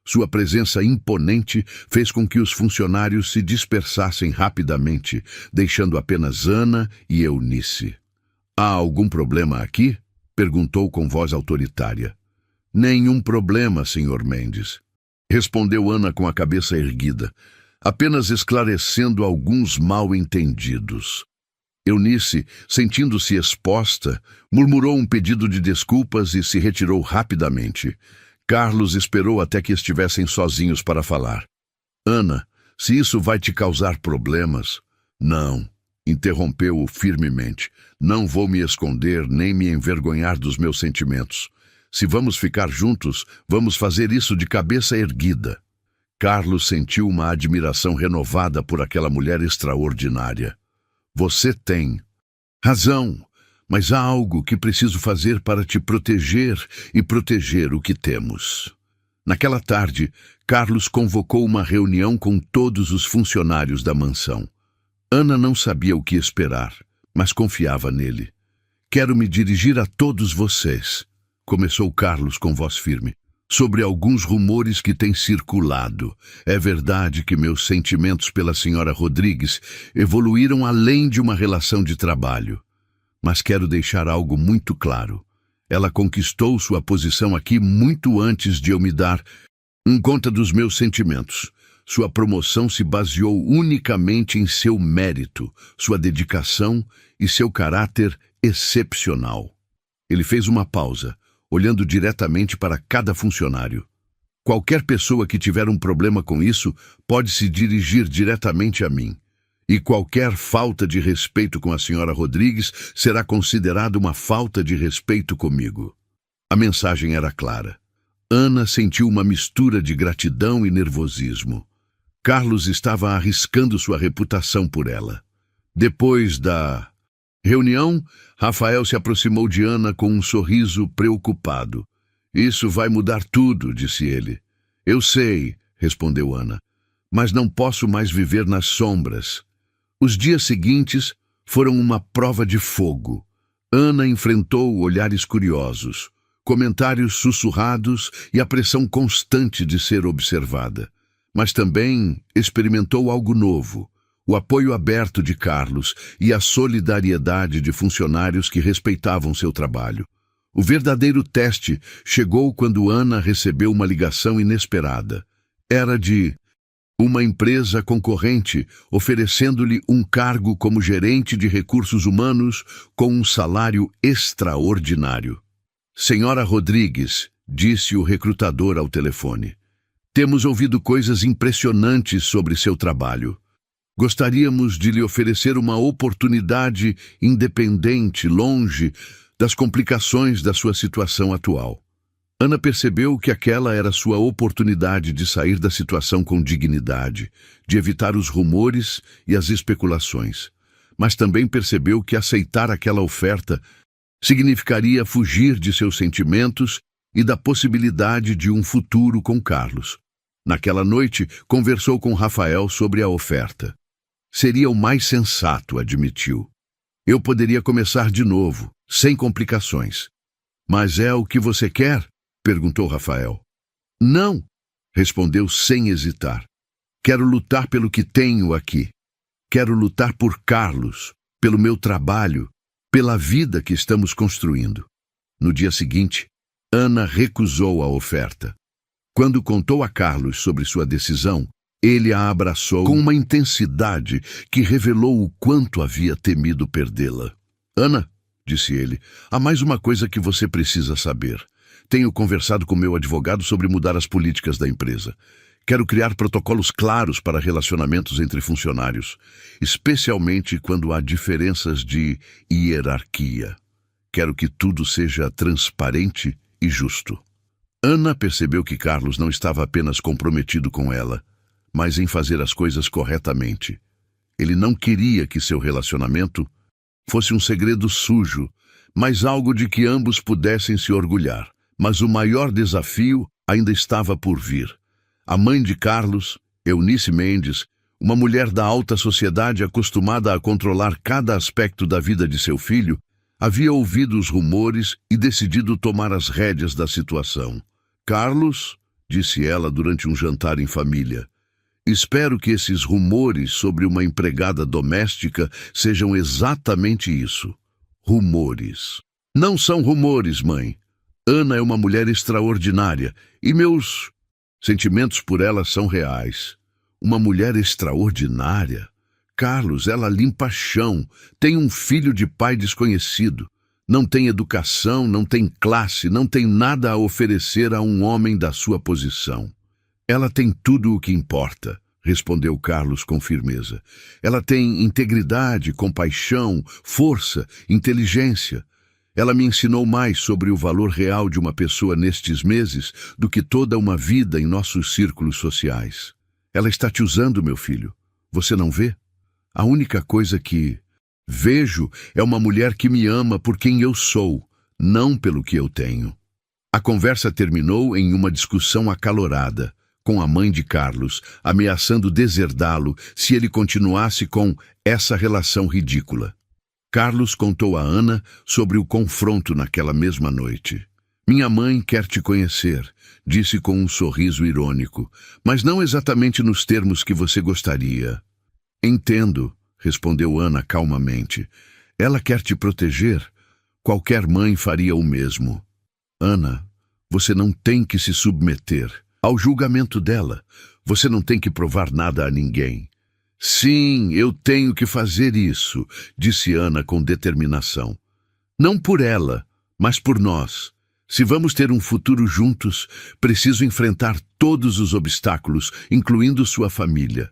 Sua presença imponente fez com que os funcionários se dispersassem rapidamente, deixando apenas Ana e Eunice. Há algum problema aqui? Perguntou com voz autoritária. Nenhum problema, Sr. Mendes. Respondeu Ana com a cabeça erguida, apenas esclarecendo alguns mal-entendidos. Eunice, sentindo-se exposta, murmurou um pedido de desculpas e se retirou rapidamente. Carlos esperou até que estivessem sozinhos para falar. Ana, se isso vai te causar problemas... Não, interrompeu-o firmemente. Não vou me esconder nem me envergonhar dos meus sentimentos. Se vamos ficar juntos, vamos fazer isso de cabeça erguida. Carlos sentiu uma admiração renovada por aquela mulher extraordinária. Você tem razão, mas há algo que preciso fazer para te proteger e proteger o que temos. Naquela tarde, Carlos convocou uma reunião com todos os funcionários da mansão. Ana não sabia o que esperar, mas confiava nele. "Quero me dirigir a todos vocês", começou Carlos com voz firme, "sobre alguns rumores que têm circulado. É verdade que meus sentimentos pela senhora Rodrigues evoluíram além de uma relação de trabalho. Mas quero deixar algo muito claro. Ela conquistou sua posição aqui muito antes de eu me dar conta dos meus sentimentos. Sua promoção se baseou unicamente em seu mérito, sua dedicação e seu caráter excepcional." Ele fez uma pausa, olhando diretamente para cada funcionário. "Qualquer pessoa que tiver um problema com isso pode se dirigir diretamente a mim. E qualquer falta de respeito com a senhora Rodrigues será considerada uma falta de respeito comigo." A mensagem era clara. Ana sentiu uma mistura de gratidão e nervosismo. Carlos estava arriscando sua reputação por ela. Depois da reunião, Rafael se aproximou de Ana com um sorriso preocupado. "Isso vai mudar tudo", disse ele. "Eu sei", respondeu Ana, "mas não posso mais viver nas sombras." Os dias seguintes foram uma prova de fogo. Ana enfrentou olhares curiosos, comentários sussurrados e a pressão constante de ser observada. Mas também experimentou algo novo: o apoio aberto de Carlos e a solidariedade de funcionários que respeitavam seu trabalho. O verdadeiro teste chegou quando Ana recebeu uma ligação inesperada. Era de uma empresa concorrente oferecendo-lhe um cargo como gerente de recursos humanos com um salário extraordinário. "Senhora Rodrigues", disse o recrutador ao telefone, "temos ouvido coisas impressionantes sobre seu trabalho. Gostaríamos de lhe oferecer uma oportunidade independente, longe das complicações da sua situação atual." Ana percebeu que aquela era sua oportunidade de sair da situação com dignidade, de evitar os rumores e as especulações. Mas também percebeu que aceitar aquela oferta significaria fugir de seus sentimentos e da possibilidade de um futuro com Carlos. Naquela noite, conversou com Rafael sobre a oferta. "Seria o mais sensato", admitiu. "Eu poderia começar de novo, sem complicações." "Mas é o que você quer?", perguntou Rafael. "Não", respondeu sem hesitar. "Quero lutar pelo que tenho aqui. Quero lutar por Carlos, pelo meu trabalho, pela vida que estamos construindo." No dia seguinte, Ana recusou a oferta. Quando contou a Carlos sobre sua decisão, ele a abraçou com uma intensidade que revelou o quanto havia temido perdê-la. "Ana", disse ele, "há mais uma coisa que você precisa saber. Tenho conversado com meu advogado sobre mudar as políticas da empresa. Quero criar protocolos claros para relacionamentos entre funcionários, especialmente quando há diferenças de hierarquia. Quero que tudo seja transparente e justo." Ana percebeu que Carlos não estava apenas comprometido com ela, mas em fazer as coisas corretamente. Ele não queria que seu relacionamento fosse um segredo sujo, mas algo de que ambos pudessem se orgulhar. Mas o maior desafio ainda estava por vir. A mãe de Carlos, Eunice Mendes, uma mulher da alta sociedade acostumada a controlar cada aspecto da vida de seu filho, havia ouvido os rumores e decidido tomar as rédeas da situação. "Carlos", disse ela durante um jantar em família, "espero que esses rumores sobre uma empregada doméstica sejam exatamente isso. Rumores." "Não são rumores, mãe. Ana é uma mulher extraordinária e meus sentimentos por ela são reais." "Uma mulher extraordinária? Carlos, ela limpa chão, tem um filho de pai desconhecido, não tem educação, não tem classe, não tem nada a oferecer a um homem da sua posição." "Ela tem tudo o que importa", respondeu Carlos com firmeza. "Ela tem integridade, compaixão, força, inteligência. Ela me ensinou mais sobre o valor real de uma pessoa nestes meses do que toda uma vida em nossos círculos sociais. Ela está te usando, meu filho. Você não vê? A única coisa que vejo é uma mulher que me ama por quem eu sou, não pelo que eu tenho." A conversa terminou em uma discussão acalorada, com a mãe de Carlos ameaçando deserdá-lo se ele continuasse com essa relação ridícula. Carlos contou a Ana sobre o confronto naquela mesma noite. Minha mãe quer te conhecer, disse com um sorriso irônico, mas não exatamente nos termos que você gostaria. Entendo, respondeu Ana calmamente. Ela quer te proteger. Qualquer mãe faria o mesmo. Ana, você não tem que se submeter ao julgamento dela. Você não tem que provar nada a ninguém. Sim, eu tenho que fazer isso, disse Ana com determinação. Não por ela, mas por nós. Se vamos ter um futuro juntos, preciso enfrentar todos os obstáculos, incluindo sua família.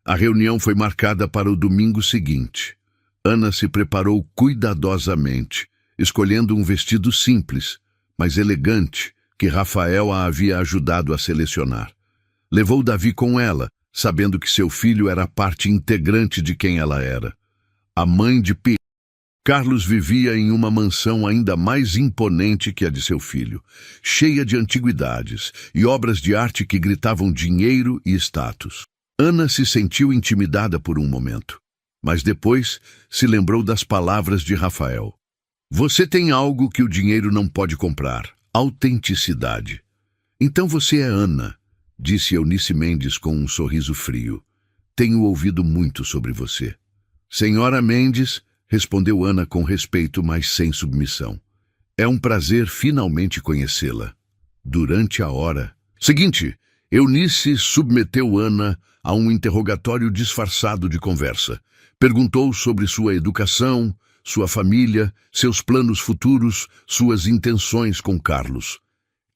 A reunião foi marcada para o domingo seguinte. Ana se preparou cuidadosamente, escolhendo um vestido simples, mas elegante, que Rafael a havia ajudado a selecionar. Levou Davi com ela, sabendo que seu filho era parte integrante de quem ela era. A mãe de P. Carlos vivia em uma mansão ainda mais imponente que a de seu filho, cheia de antiguidades e obras de arte que gritavam dinheiro e status. Ana se sentiu intimidada por um momento, mas depois se lembrou das palavras de Rafael. Você tem algo que o dinheiro não pode comprar, autenticidade. Então você é Ana, disse Eunice Mendes com um sorriso frio. Tenho ouvido muito sobre você. Senhora Mendes, respondeu Ana com respeito, mas sem submissão. É um prazer finalmente conhecê-la. Durante a hora seguinte, Eunice submeteu Ana a um interrogatório disfarçado de conversa. Perguntou sobre sua educação, sua família, seus planos futuros, suas intenções com Carlos.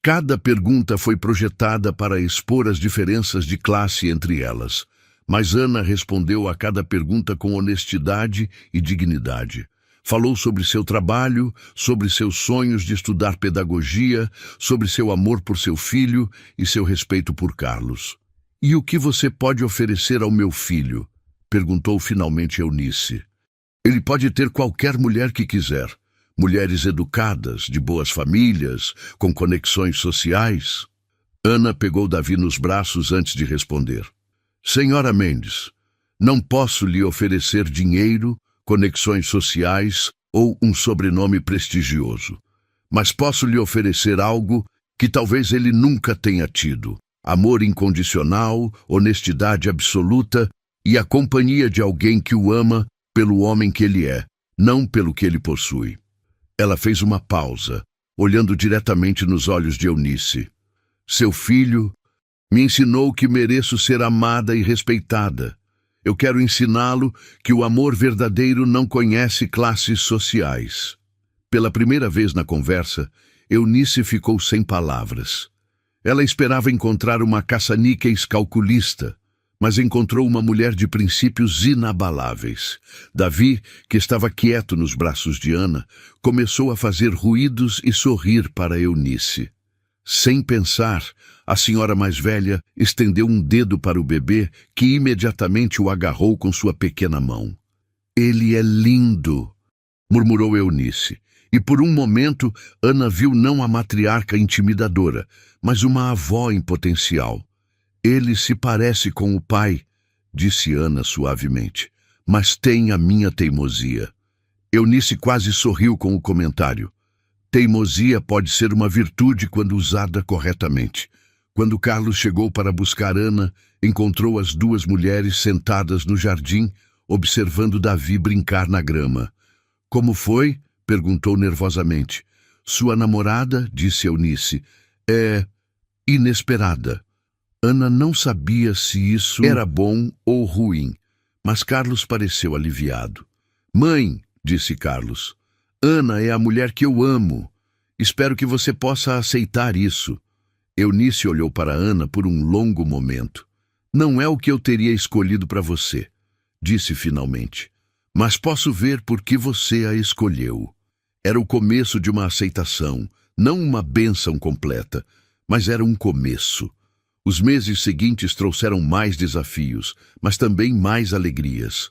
Cada pergunta foi projetada para expor as diferenças de classe entre elas, mas Ana respondeu a cada pergunta com honestidade e dignidade. Falou sobre seu trabalho, sobre seus sonhos de estudar pedagogia, sobre seu amor por seu filho e seu respeito por Carlos. E o que você pode oferecer ao meu filho? Perguntou finalmente Eunice. Ele pode ter qualquer mulher que quiser. Mulheres educadas, de boas famílias, com conexões sociais. Ana pegou Davi nos braços antes de responder. Senhora Mendes, não posso lhe oferecer dinheiro, conexões sociais ou um sobrenome prestigioso, mas posso lhe oferecer algo que talvez ele nunca tenha tido. Amor incondicional, honestidade absoluta e a companhia de alguém que o ama pelo homem que ele é, não pelo que ele possui. Ela fez uma pausa, olhando diretamente nos olhos de Eunice. Seu filho me ensinou que mereço ser amada e respeitada. Eu quero ensiná-lo que o amor verdadeiro não conhece classes sociais. Pela primeira vez na conversa, Eunice ficou sem palavras. Ela esperava encontrar uma caça-níqueis calculista, mas encontrou uma mulher de princípios inabaláveis. Davi, que estava quieto nos braços de Ana, começou a fazer ruídos e sorrir para Eunice. Sem pensar, a senhora mais velha estendeu um dedo para o bebê, que imediatamente o agarrou com sua pequena mão. Ele é lindo, murmurou Eunice, e por um momento Ana viu não a matriarca intimidadora, mas uma avó em potencial. Ele se parece com o pai, disse Ana suavemente, mas tem a minha teimosia. Eunice quase sorriu com o comentário. Teimosia pode ser uma virtude quando usada corretamente. Quando Carlos chegou para buscar Ana, encontrou as duas mulheres sentadas no jardim, observando Davi brincar na grama. Como foi? Perguntou nervosamente. Sua namorada, disse Eunice, é inesperada. Ana não sabia se isso era bom ou ruim, mas Carlos pareceu aliviado. Mãe, disse Carlos, Ana é a mulher que eu amo. Espero que você possa aceitar isso. Eunice olhou para Ana por um longo momento. Não é o que eu teria escolhido para você, disse finalmente, mas posso ver por que você a escolheu. Era o começo de uma aceitação, não uma bênção completa, mas era um começo. Os meses seguintes trouxeram mais desafios, mas também mais alegrias.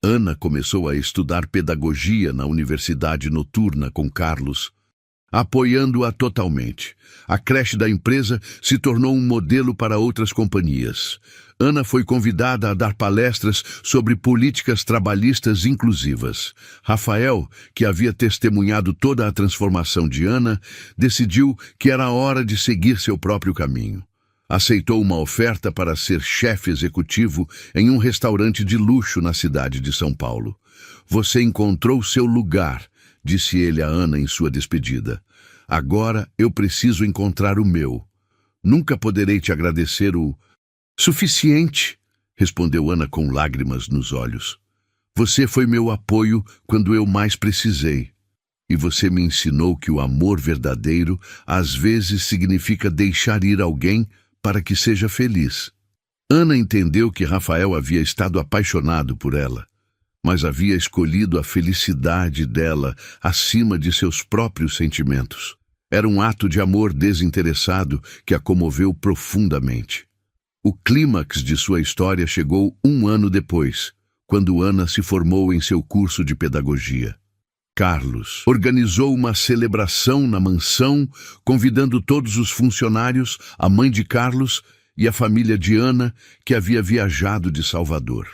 Ana começou a estudar pedagogia na universidade noturna com Carlos. apoiando-a totalmente. A creche da empresa se tornou um modelo para outras companhias. Ana foi convidada a dar palestras sobre políticas trabalhistas inclusivas. Rafael, que havia testemunhado toda a transformação de Ana, decidiu que era hora de seguir seu próprio caminho. Aceitou uma oferta para ser chefe executivo em um restaurante de luxo na cidade de São Paulo. "Você encontrou seu lugar", disse ele a Ana em sua despedida. "Agora eu preciso encontrar o meu. Nunca poderei te agradecer o suficiente", respondeu Ana com lágrimas nos olhos. "Você foi meu apoio quando eu mais precisei. E você me ensinou que o amor verdadeiro às vezes significa deixar ir alguém para que seja feliz." Ana entendeu que Rafael havia estado apaixonado por ela, mas havia escolhido a felicidade dela acima de seus próprios sentimentos. Era um ato de amor desinteressado que a comoveu profundamente. O clímax de sua história chegou 1 ano depois, quando Ana se formou em seu curso de pedagogia. Carlos organizou uma celebração na mansão, convidando todos os funcionários, a mãe de Carlos e a família de Ana, que havia viajado de Salvador.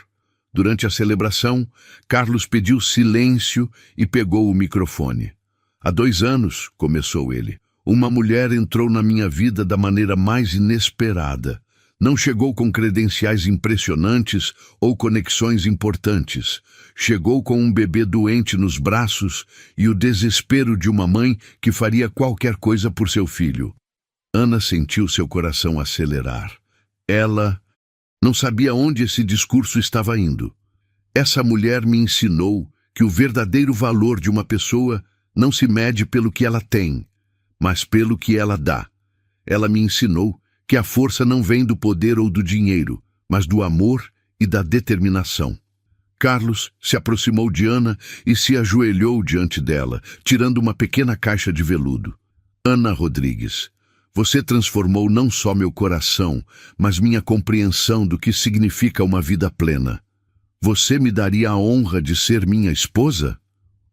Durante a celebração, Carlos pediu silêncio e pegou o microfone. "Há 2 anos", começou ele, "uma mulher entrou na minha vida da maneira mais inesperada. Não chegou com credenciais impressionantes ou conexões importantes. Chegou com um bebê doente nos braços e o desespero de uma mãe que faria qualquer coisa por seu filho." Ana sentiu seu coração acelerar. Ela não sabia onde esse discurso estava indo. "Essa mulher me ensinou que o verdadeiro valor de uma pessoa não se mede pelo que ela tem, mas pelo que ela dá. Ela me ensinou que a força não vem do poder ou do dinheiro, mas do amor e da determinação." Carlos se aproximou de Ana e se ajoelhou diante dela, tirando uma pequena caixa de veludo. "Ana Rodrigues, você transformou não só meu coração, mas minha compreensão do que significa uma vida plena. Você me daria a honra de ser minha esposa?"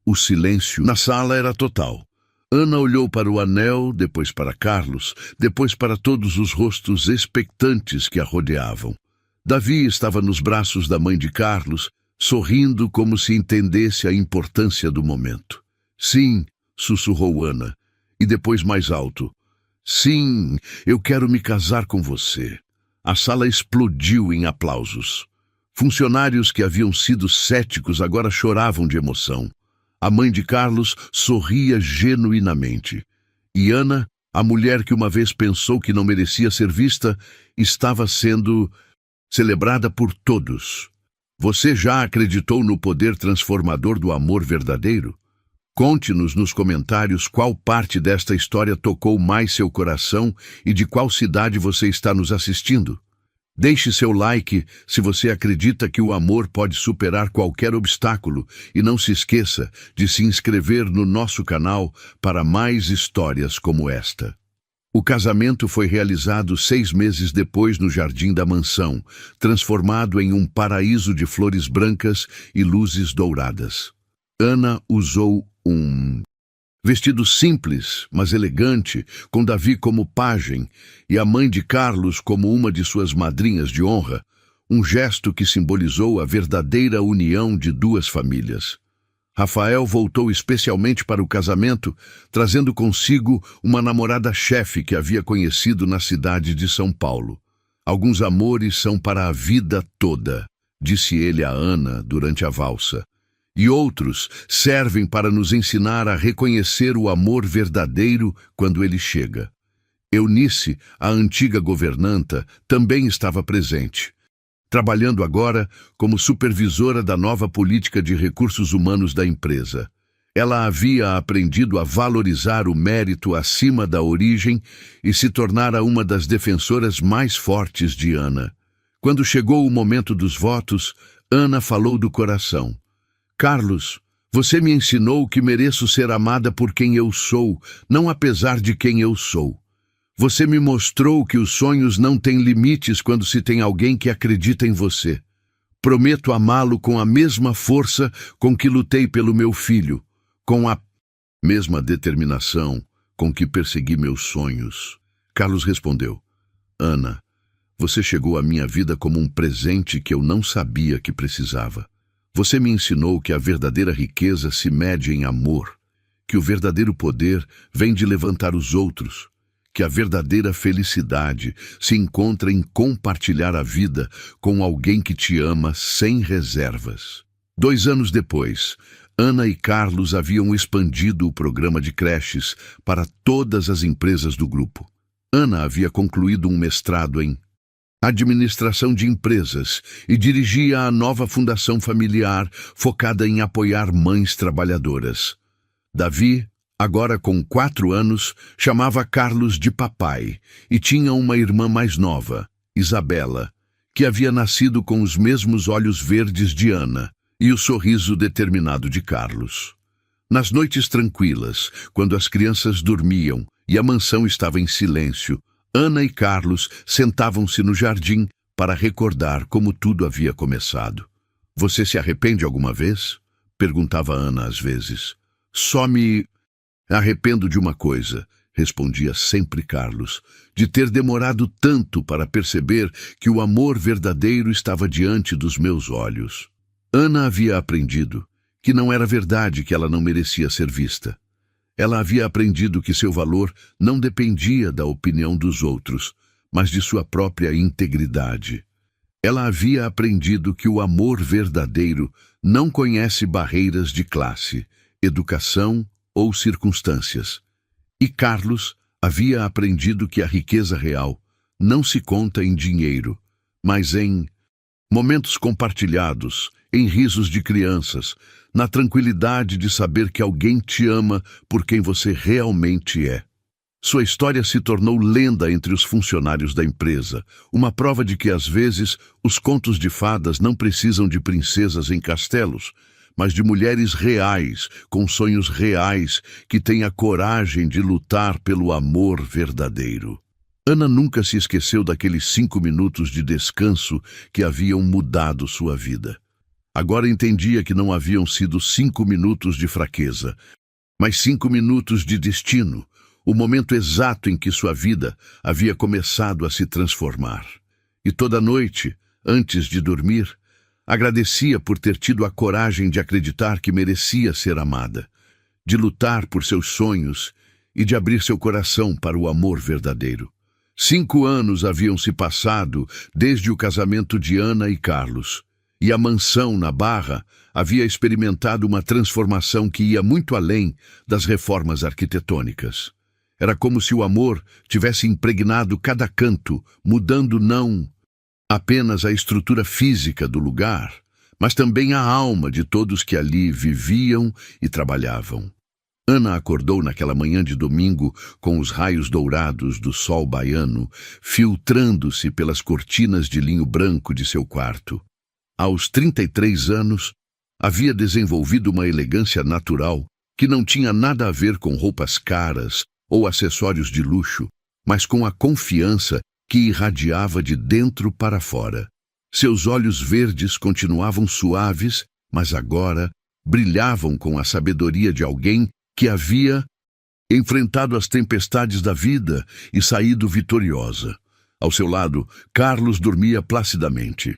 O silêncio na sala era total. Ana olhou para o anel, depois para Carlos, depois para todos os rostos expectantes que a rodeavam. Davi estava nos braços da mãe de Carlos, sorrindo como se entendesse a importância do momento. "Sim", sussurrou Ana, e depois mais alto, "Sim, eu quero me casar com você." A sala explodiu em aplausos. Funcionários que haviam sido céticos agora choravam de emoção. A mãe de Carlos sorria genuinamente. E Ana, a mulher que uma vez pensou que não merecia ser vista, estava sendo celebrada por todos. "Você já acreditou no poder transformador do amor verdadeiro? Conte-nos nos comentários qual parte desta história tocou mais seu coração e de qual cidade você está nos assistindo. Deixe seu like se você acredita que o amor pode superar qualquer obstáculo e não se esqueça de se inscrever no nosso canal para mais histórias como esta. O casamento foi realizado 6 meses depois no jardim da mansão, transformado em um paraíso de flores brancas e luzes douradas. Ana usou um vestido simples, mas elegante, com Davi como pajem e a mãe de Carlos como uma de suas madrinhas de honra, um gesto que simbolizou a verdadeira união de 2 famílias. Rafael voltou especialmente para o casamento, trazendo consigo uma namorada-chefe que havia conhecido na cidade de São Paulo. "Alguns amores são para a vida toda", disse ele a Ana durante a valsa. "E outros servem para nos ensinar a reconhecer o amor verdadeiro quando ele chega." Eunice, a antiga governanta, também estava presente, trabalhando agora como supervisora da nova política de recursos humanos da empresa. Ela havia aprendido a valorizar o mérito acima da origem e se tornara uma das defensoras mais fortes de Ana. Quando chegou o momento dos votos, Ana falou do coração. "Carlos, você me ensinou que mereço ser amada por quem eu sou, não apesar de quem eu sou. Você me mostrou que os sonhos não têm limites quando se tem alguém que acredita em você. Prometo amá-lo com a mesma força com que lutei pelo meu filho, com a mesma determinação, com que persegui meus sonhos. Carlos respondeu: Ana, você chegou à minha vida como um presente que eu não sabia que precisava. Você me ensinou que a verdadeira riqueza se mede em amor, que o verdadeiro poder vem de levantar os outros, que a verdadeira felicidade se encontra em compartilhar a vida com alguém que te ama sem reservas. 2 anos depois, Ana e Carlos haviam expandido o programa de creches para todas as empresas do grupo. Ana havia concluído um mestrado em administração de empresas e dirigia a nova fundação familiar focada em apoiar mães trabalhadoras. Davi, agora com 4 anos, chamava Carlos de papai e tinha uma irmã mais nova, Isabela, que havia nascido com os mesmos olhos verdes de Ana e o sorriso determinado de Carlos. Nas noites tranquilas, quando as crianças dormiam e a mansão estava em silêncio, Ana e Carlos sentavam-se no jardim para recordar como tudo havia começado. Você se arrepende alguma vez? Perguntava Ana às vezes. Só me arrependo de uma coisa, respondia sempre Carlos, de ter demorado tanto para perceber que o amor verdadeiro estava diante dos meus olhos. Ana havia aprendido que não era verdade que ela não merecia ser vista. Ela havia aprendido que seu valor não dependia da opinião dos outros, mas de sua própria integridade. Ela havia aprendido que o amor verdadeiro não conhece barreiras de classe, educação ou circunstâncias. E Carlos havia aprendido que a riqueza real não se conta em dinheiro, mas em momentos compartilhados, em risos de crianças, na tranquilidade de saber que alguém te ama por quem você realmente é. Sua história se tornou lenda entre os funcionários da empresa, uma prova de que, às vezes, os contos de fadas não precisam de princesas em castelos, mas de mulheres reais, com sonhos reais, que têm a coragem de lutar pelo amor verdadeiro. Ana nunca se esqueceu daqueles 5 minutos de descanso que haviam mudado sua vida. Agora entendia que não haviam sido 5 minutos de fraqueza, mas 5 minutos de destino, o momento exato em que sua vida havia começado a se transformar. E toda noite, antes de dormir, agradecia por ter tido a coragem de acreditar que merecia ser amada, de lutar por seus sonhos e de abrir seu coração para o amor verdadeiro. 5 anos haviam se passado desde o casamento de Ana e Carlos, e a mansão na Barra havia experimentado uma transformação que ia muito além das reformas arquitetônicas. Era como se o amor tivesse impregnado cada canto, mudando não apenas a estrutura física do lugar, mas também a alma de todos que ali viviam e trabalhavam. Ana acordou naquela manhã de domingo com os raios dourados do sol baiano filtrando-se pelas cortinas de linho branco de seu quarto. Aos 33 anos, havia desenvolvido uma elegância natural que não tinha nada a ver com roupas caras ou acessórios de luxo, mas com a confiança que irradiava de dentro para fora. Seus olhos verdes continuavam suaves, mas agora brilhavam com a sabedoria de alguém que havia enfrentado as tempestades da vida e saído vitoriosa. Ao seu lado, Carlos dormia placidamente.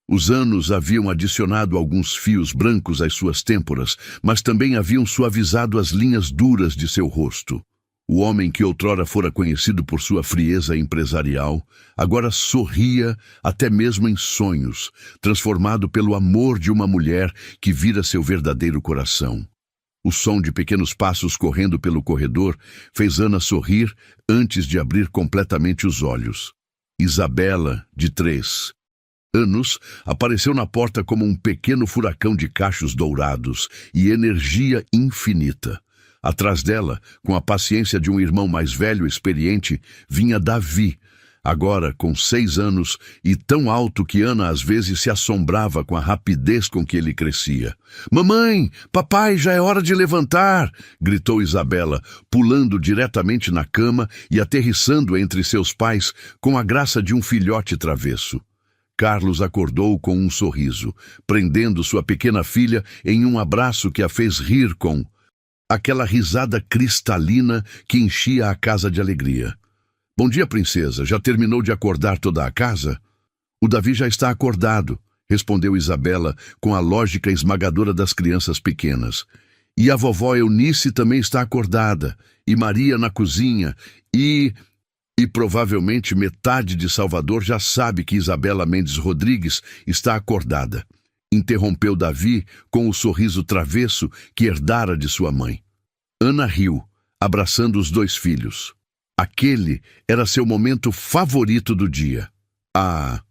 Os anos haviam adicionado alguns fios brancos às suas têmporas, mas também haviam suavizado as linhas duras de seu rosto. O homem que outrora fora conhecido por sua frieza empresarial, agora sorria até mesmo em sonhos, transformado pelo amor de uma mulher que vira seu verdadeiro coração. O som de pequenos passos correndo pelo corredor fez Ana sorrir antes de abrir completamente os olhos. Isabela, de 3 anos, apareceu na porta como um pequeno furacão de cachos dourados e energia infinita. Atrás dela, com a paciência de um irmão mais velho e experiente, vinha Davi, agora com 6 anos e tão alto que Ana às vezes se assombrava com a rapidez com que ele crescia. "Mamãe, papai, já é hora de levantar!" gritou Isabela, pulando diretamente na cama e aterrissando entre seus pais com a graça de um filhote travesso. Carlos acordou com um sorriso, prendendo sua pequena filha em um abraço que a fez rir com aquela risada cristalina que enchia a casa de alegria. Bom dia, princesa. Já terminou de acordar toda a casa? O Davi já está acordado, respondeu Isabela com a lógica esmagadora das crianças pequenas. E a vovó Eunice também está acordada, e Maria na cozinha, e provavelmente metade de Salvador já sabe que Isabela Mendes Rodrigues está acordada. Interrompeu Davi com o sorriso travesso que herdara de sua mãe. Ana riu, abraçando os dois filhos. Aquele era seu momento favorito do dia. A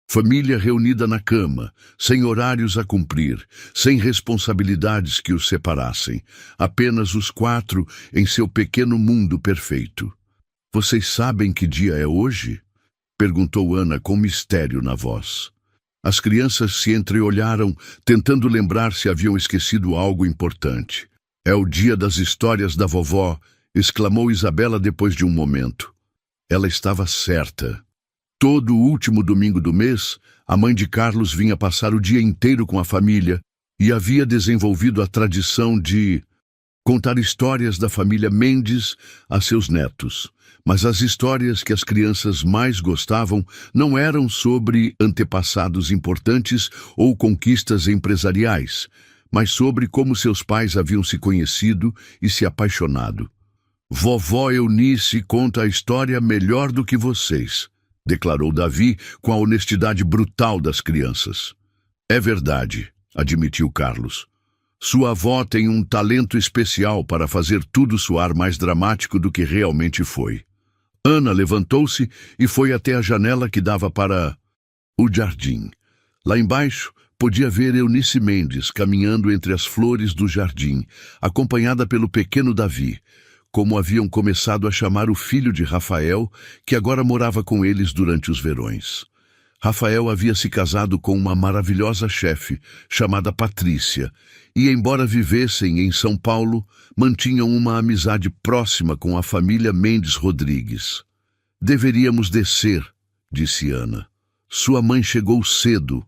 família reunida na cama, sem horários a cumprir, sem responsabilidades que os separassem, apenas os quatro em seu pequeno mundo perfeito. Vocês sabem que dia é hoje? Perguntou Ana com mistério na voz. As crianças se entreolharam, tentando lembrar se haviam esquecido algo importante. É o dia das histórias da vovó, exclamou Isabela depois de um momento. Ela estava certa. Todo o último domingo do mês, a mãe de Carlos vinha passar o dia inteiro com a família e havia desenvolvido a tradição de contar histórias da família Mendes a seus netos. Mas as histórias que as crianças mais gostavam não eram sobre antepassados importantes ou conquistas empresariais, mas sobre como seus pais haviam se conhecido e se apaixonado. Vovó Eunice conta a história melhor do que vocês, declarou Davi com a honestidade brutal das crianças. É verdade, admitiu Carlos. Sua avó tem um talento especial para fazer tudo soar mais dramático do que realmente foi. Ana levantou-se e foi até a janela que dava para o jardim. Lá embaixo, podia ver Eunice Mendes caminhando entre as flores do jardim, acompanhada pelo pequeno Davi, como haviam começado a chamar o filho de Rafael, que agora morava com eles durante os verões. Rafael havia se casado com uma maravilhosa chefe, chamada Patrícia, e, embora vivessem em São Paulo, mantinham uma amizade próxima com a família Mendes Rodrigues. Deveríamos descer, disse Ana. Sua mãe chegou cedo,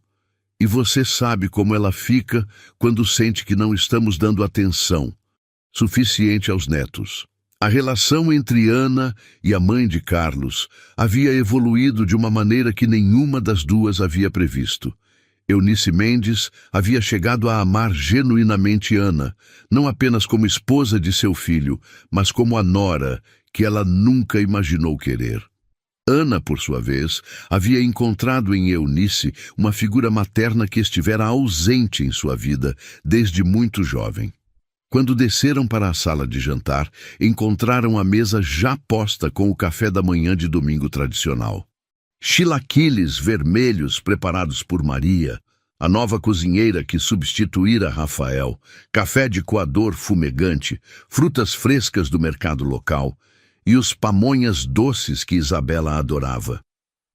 e você sabe como ela fica quando sente que não estamos dando atenção suficiente aos netos. A relação entre Ana e a mãe de Carlos havia evoluído de uma maneira que nenhuma das duas havia previsto. Eunice Mendes havia chegado a amar genuinamente Ana, não apenas como esposa de seu filho, mas como a nora que ela nunca imaginou querer. Ana, por sua vez, havia encontrado em Eunice uma figura materna que estivera ausente em sua vida desde muito jovem. Quando desceram para a sala de jantar, encontraram a mesa já posta com o café da manhã de domingo tradicional. Chilaquiles vermelhos preparados por Maria, a nova cozinheira que substituíra Rafael, café de coador fumegante, frutas frescas do mercado local e os pamonhas doces que Isabela adorava.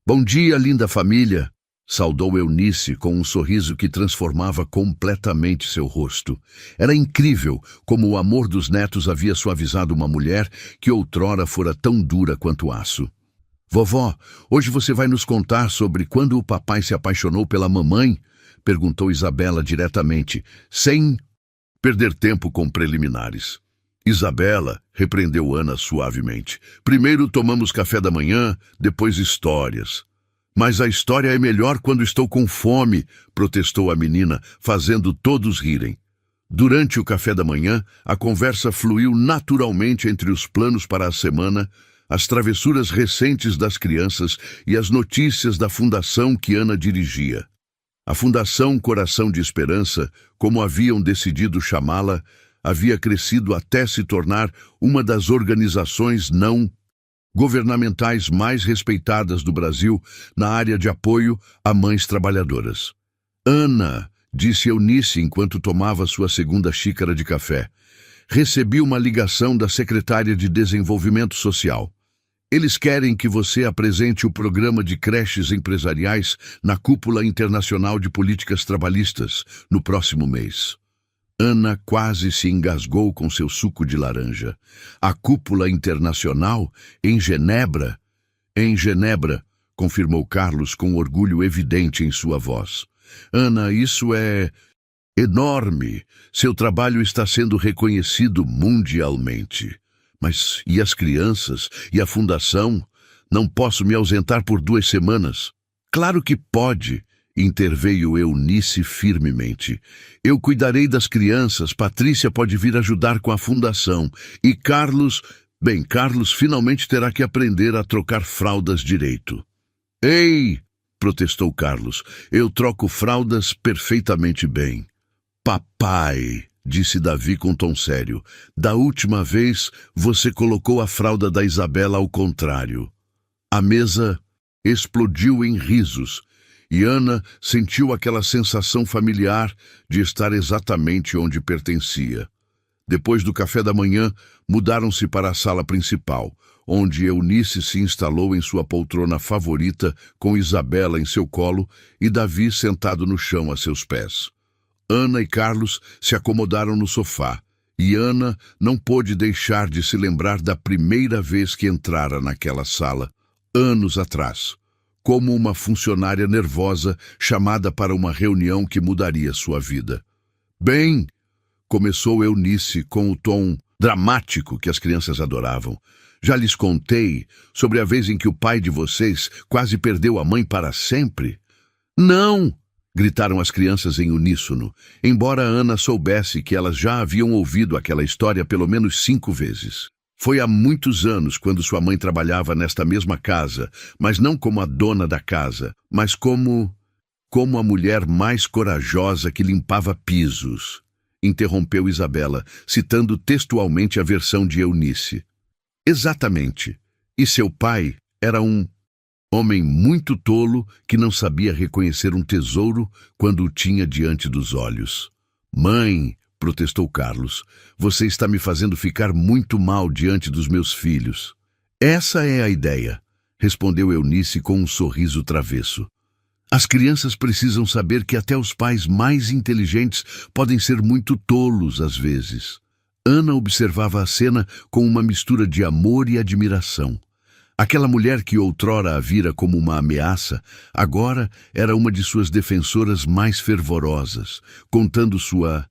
Bom dia, linda família! Saudou Eunice com um sorriso que transformava completamente seu rosto. Era incrível como o amor dos netos havia suavizado uma mulher que outrora fora tão dura quanto aço. Vovó, hoje você vai nos contar sobre quando o papai se apaixonou pela mamãe? Perguntou Isabela diretamente, sem perder tempo com preliminares. Isabela, repreendeu Ana suavemente. Primeiro tomamos café da manhã, depois histórias. Mas a história é melhor quando estou com fome, protestou a menina, fazendo todos rirem. Durante o café da manhã, a conversa fluiu naturalmente entre os planos para a semana, as travessuras recentes das crianças e as notícias da fundação que Ana dirigia. A Fundação Coração de Esperança, como haviam decidido chamá-la, havia crescido até se tornar uma das organizações não governamentais mais respeitadas do Brasil na área de apoio a mães trabalhadoras. Ana, disse Eunice enquanto tomava sua segunda xícara de café, recebi uma ligação da secretária de Desenvolvimento Social. Eles querem que você apresente o programa de creches empresariais na Cúpula Internacional de Políticas Trabalhistas no próximo mês. Ana quase se engasgou com seu suco de laranja. A Cúpula Internacional, em Genebra? Em Genebra, confirmou Carlos com orgulho evidente em sua voz. Ana, isso é... Enorme. Seu trabalho está sendo reconhecido mundialmente. Mas e as crianças? E a fundação? Não posso me ausentar por 2 semanas. Claro que pode, interveio Eunice firmemente. Eu cuidarei das crianças, Patrícia pode vir ajudar com a fundação. E Carlos... Bem, Carlos finalmente terá que aprender a trocar fraldas direito. Ei! Protestou Carlos. Eu troco fraldas perfeitamente bem. Papai, disse Davi com tom sério, da última vez você colocou a fralda da Isabela ao contrário. A mesa explodiu em risos e Ana sentiu aquela sensação familiar de estar exatamente onde pertencia. Depois do café da manhã, mudaram-se para a sala principal, onde Eunice se instalou em sua poltrona favorita com Isabela em seu colo e Davi sentado no chão a seus pés. Ana e Carlos se acomodaram no sofá, e Ana não pôde deixar de se lembrar da primeira vez que entrara naquela sala, anos atrás, como uma funcionária nervosa chamada para uma reunião que mudaria sua vida. Bem, começou Eunice com o tom dramático que as crianças adoravam. Já lhes contei sobre a vez em que o pai de vocês quase perdeu a mãe para sempre? Não! Gritaram as crianças em uníssono, embora Ana soubesse que elas já haviam ouvido aquela história pelo menos 5 vezes. Foi há muitos anos quando sua mãe trabalhava nesta mesma casa, mas não como a dona da casa, mas como a mulher mais corajosa que limpava pisos. Interrompeu Isabela, citando textualmente a versão de Eunice. Exatamente. E seu pai era um homem muito tolo que não sabia reconhecer um tesouro quando o tinha diante dos olhos. Mãe, protestou Carlos, você está me fazendo ficar muito mal diante dos meus filhos. Essa é a ideia, respondeu Eunice com um sorriso travesso. As crianças precisam saber que até os pais mais inteligentes podem ser muito tolos às vezes. Ana observava a cena com uma mistura de amor e admiração. Aquela mulher que outrora a vira como uma ameaça, agora era uma de suas defensoras mais fervorosas, contando sua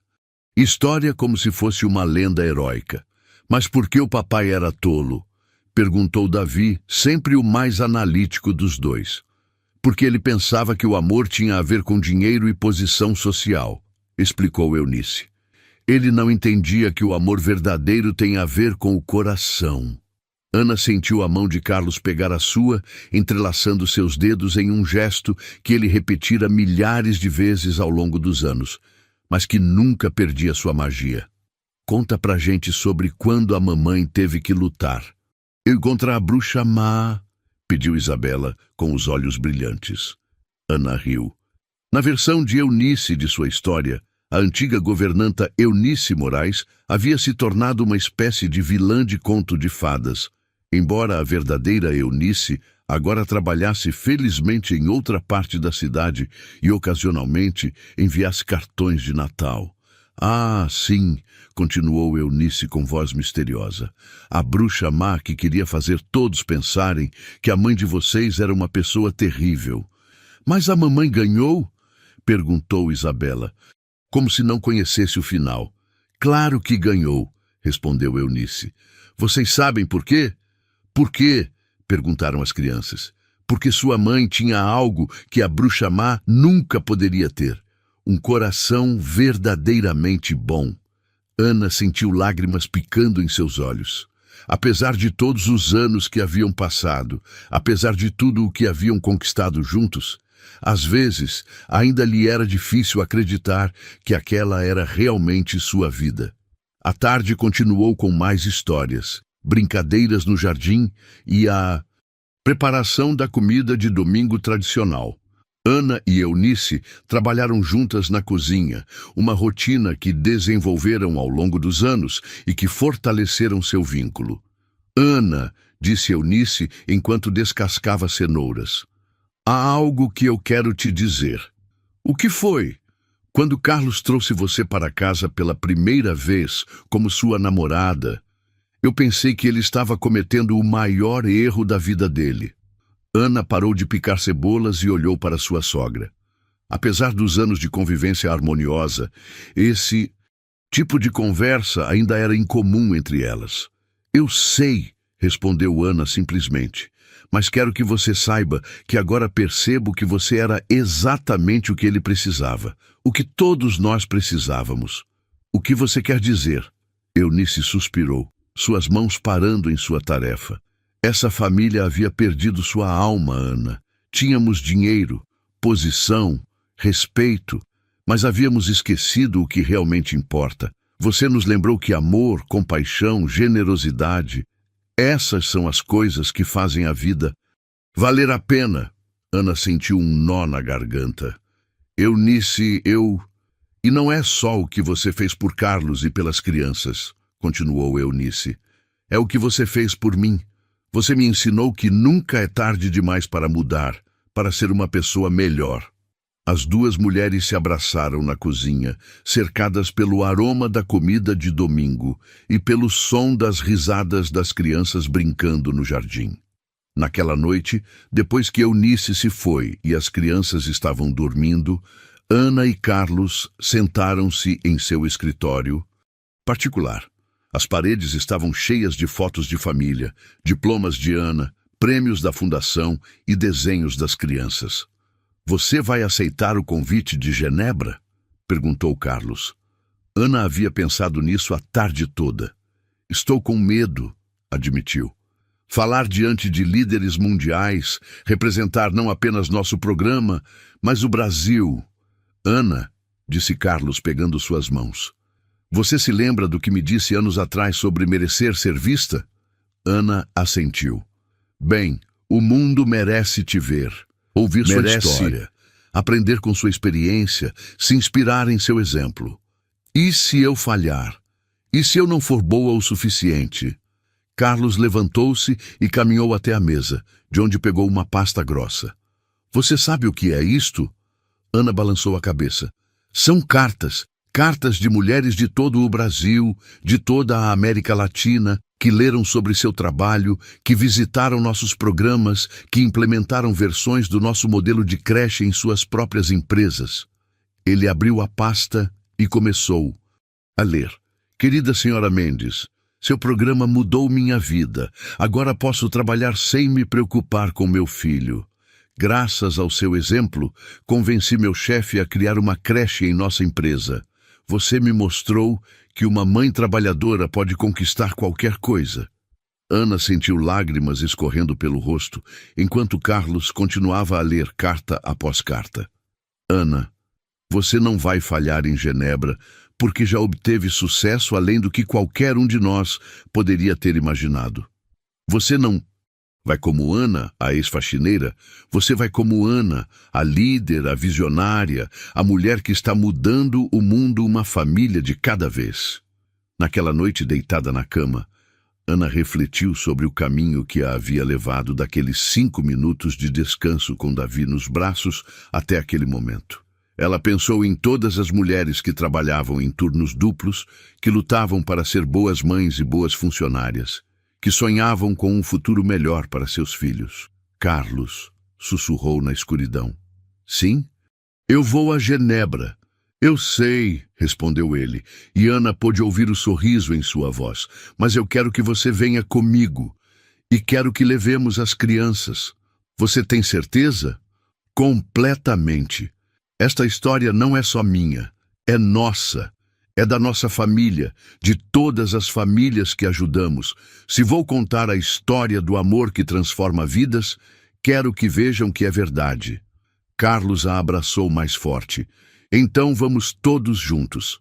história como se fosse uma lenda heróica. Mas por que o papai era tolo? Perguntou Davi, sempre o mais analítico dos dois. Porque ele pensava que o amor tinha a ver com dinheiro e posição social, explicou Eunice. Ele não entendia que o amor verdadeiro tem a ver com o coração. Ana sentiu a mão de Carlos pegar a sua, entrelaçando seus dedos em um gesto que ele repetira milhares de vezes ao longo dos anos, mas que nunca perdia sua magia. Conta pra gente sobre quando a mamãe teve que lutar. Eu contra a bruxa má, pediu Isabela, com os olhos brilhantes. Ana riu. Na versão de Eunice de sua história, a antiga governanta Eunice Moraes havia se tornado uma espécie de vilã de conto de fadas, embora a verdadeira Eunice agora trabalhasse felizmente em outra parte da cidade e ocasionalmente enviasse cartões de Natal. Ah, sim, continuou Eunice com voz misteriosa. A bruxa má que queria fazer todos pensarem que a mãe de vocês era uma pessoa terrível. Mas a mamãe ganhou? Perguntou Isabela, como se não conhecesse o final. Claro que ganhou, respondeu Eunice. Vocês sabem por quê? Por quê? Perguntaram as crianças. Porque sua mãe tinha algo que a bruxa má nunca poderia ter. Um coração verdadeiramente bom. Ana sentiu lágrimas picando em seus olhos. Apesar de todos os anos que haviam passado, apesar de tudo o que haviam conquistado juntos, às vezes ainda lhe era difícil acreditar que aquela era realmente sua vida. A tarde continuou com mais histórias, brincadeiras no jardim e a preparação da comida de domingo tradicional. Ana e Eunice trabalharam juntas na cozinha, uma rotina que desenvolveram ao longo dos anos e que fortaleceram seu vínculo. Ana, disse Eunice enquanto descascava cenouras. Há algo que eu quero te dizer. O que foi? Quando Carlos trouxe você para casa pela primeira vez como sua namorada, eu pensei que ele estava cometendo o maior erro da vida dele. Ana parou de picar cebolas e olhou para sua sogra. Apesar dos anos de convivência harmoniosa, esse tipo de conversa ainda era incomum entre elas. Eu sei, respondeu Ana simplesmente, mas quero que você saiba que agora percebo que você era exatamente o que ele precisava, o que todos nós precisávamos. O que você quer dizer? Eunice suspirou, suas mãos parando em sua tarefa. Essa família havia perdido sua alma, Ana. Tínhamos dinheiro, posição, respeito, mas havíamos esquecido o que realmente importa. Você nos lembrou que amor, compaixão, generosidade, essas são as coisas que fazem a vida valer a pena. Ana sentiu um nó na garganta. Eunice, E não é só o que você fez por Carlos e pelas crianças, continuou Eunice. É o que você fez por mim. Você me ensinou que nunca é tarde demais para mudar, para ser uma pessoa melhor. As duas mulheres se abraçaram na cozinha, cercadas pelo aroma da comida de domingo e pelo som das risadas das crianças brincando no jardim. Naquela noite, depois que Eunice se foi e as crianças estavam dormindo, Ana e Carlos sentaram-se em seu escritório particular. As paredes estavam cheias de fotos de família, diplomas de Ana, prêmios da fundação e desenhos das crianças. Você vai aceitar o convite de Genebra? Perguntou Carlos. Ana havia pensado nisso a tarde toda. Estou com medo, admitiu. Falar diante de líderes mundiais, representar não apenas nosso programa, mas o Brasil. Ana, disse Carlos pegando suas mãos. Você se lembra do que me disse anos atrás sobre merecer ser vista? Ana assentiu. Bem, o mundo merece te ver. Ouvir sua história, aprender com sua experiência, se inspirar em seu exemplo. E se eu falhar? E se eu não for boa o suficiente? Carlos levantou-se e caminhou até a mesa, de onde pegou uma pasta grossa. Você sabe o que é isto? Ana balançou a cabeça. São cartas de mulheres de todo o Brasil, de toda a América Latina, que leram sobre seu trabalho, que visitaram nossos programas, que implementaram versões do nosso modelo de creche em suas próprias empresas. Ele abriu a pasta e começou a ler. Querida senhora Mendes, seu programa mudou minha vida. Agora posso trabalhar sem me preocupar com meu filho. Graças ao seu exemplo, convenci meu chefe a criar uma creche em nossa empresa. Você me mostrou que uma mãe trabalhadora pode conquistar qualquer coisa. Ana sentiu lágrimas escorrendo pelo rosto, enquanto Carlos continuava a ler carta após carta. Ana, você não vai falhar em Genebra, porque já obteve sucesso além do que qualquer um de nós poderia ter imaginado. Você não vai como Ana, a ex-faxineira, você vai como Ana, a líder, a visionária, a mulher que está mudando o mundo uma família de cada vez. Naquela noite deitada na cama, Ana refletiu sobre o caminho que a havia levado daqueles 5 minutos de descanso com Davi nos braços até aquele momento. Ela pensou em todas as mulheres que trabalhavam em turnos duplos, que lutavam para ser boas mães e boas funcionárias, que sonhavam com um futuro melhor para seus filhos. Carlos sussurrou na escuridão. Sim, eu vou a Genebra. Eu sei, respondeu ele, e Ana pôde ouvir o sorriso em sua voz. Mas eu quero que você venha comigo. E quero que levemos as crianças. Você tem certeza? Completamente. Esta história não é só minha, é nossa. É da nossa família, de todas as famílias que ajudamos. Se vou contar a história do amor que transforma vidas, quero que vejam que é verdade. Carlos a abraçou mais forte. Então vamos todos juntos.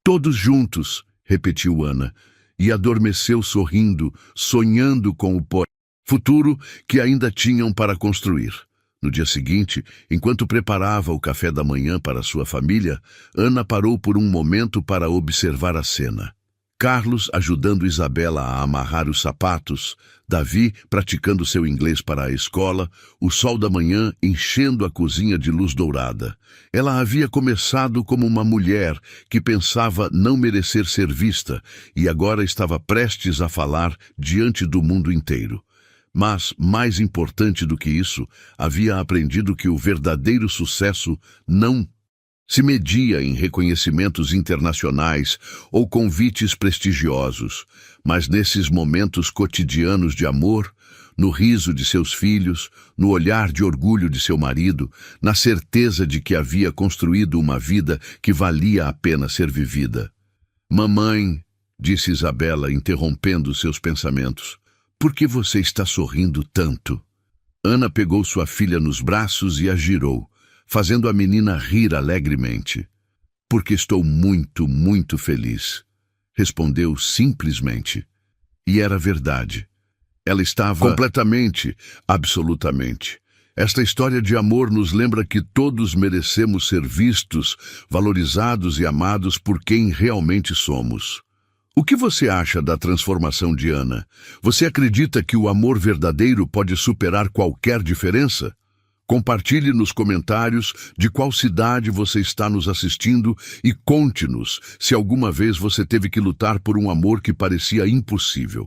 Todos juntos, repetiu Ana, e adormeceu sorrindo, sonhando com o futuro que ainda tinham para construir. No dia seguinte, enquanto preparava o café da manhã para sua família, Ana parou por um momento para observar a cena. Carlos ajudando Isabela a amarrar os sapatos, Davi praticando seu inglês para a escola, o sol da manhã enchendo a cozinha de luz dourada. Ela havia começado como uma mulher que pensava não merecer ser vista e agora estava prestes a falar diante do mundo inteiro. Mas, mais importante do que isso, havia aprendido que o verdadeiro sucesso não se media em reconhecimentos internacionais ou convites prestigiosos, mas nesses momentos cotidianos de amor, no riso de seus filhos, no olhar de orgulho de seu marido, na certeza de que havia construído uma vida que valia a pena ser vivida. Mamãe, disse Isabela, interrompendo seus pensamentos, por que você está sorrindo tanto? Ana pegou sua filha nos braços e a girou, fazendo a menina rir alegremente. Porque estou muito, muito feliz, respondeu simplesmente. E era verdade. Ela estava completamente, absolutamente. Esta história de amor nos lembra que todos merecemos ser vistos, valorizados e amados por quem realmente somos. O que você acha da transformação de Ana? Você acredita que o amor verdadeiro pode superar qualquer diferença? Compartilhe nos comentários de qual cidade você está nos assistindo e conte-nos se alguma vez você teve que lutar por um amor que parecia impossível.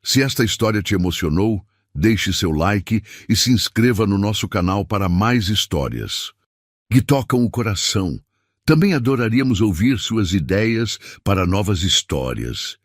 Se esta história te emocionou, deixe seu like e se inscreva no nosso canal para mais histórias que tocam o coração. Também adoraríamos ouvir suas ideias para novas histórias.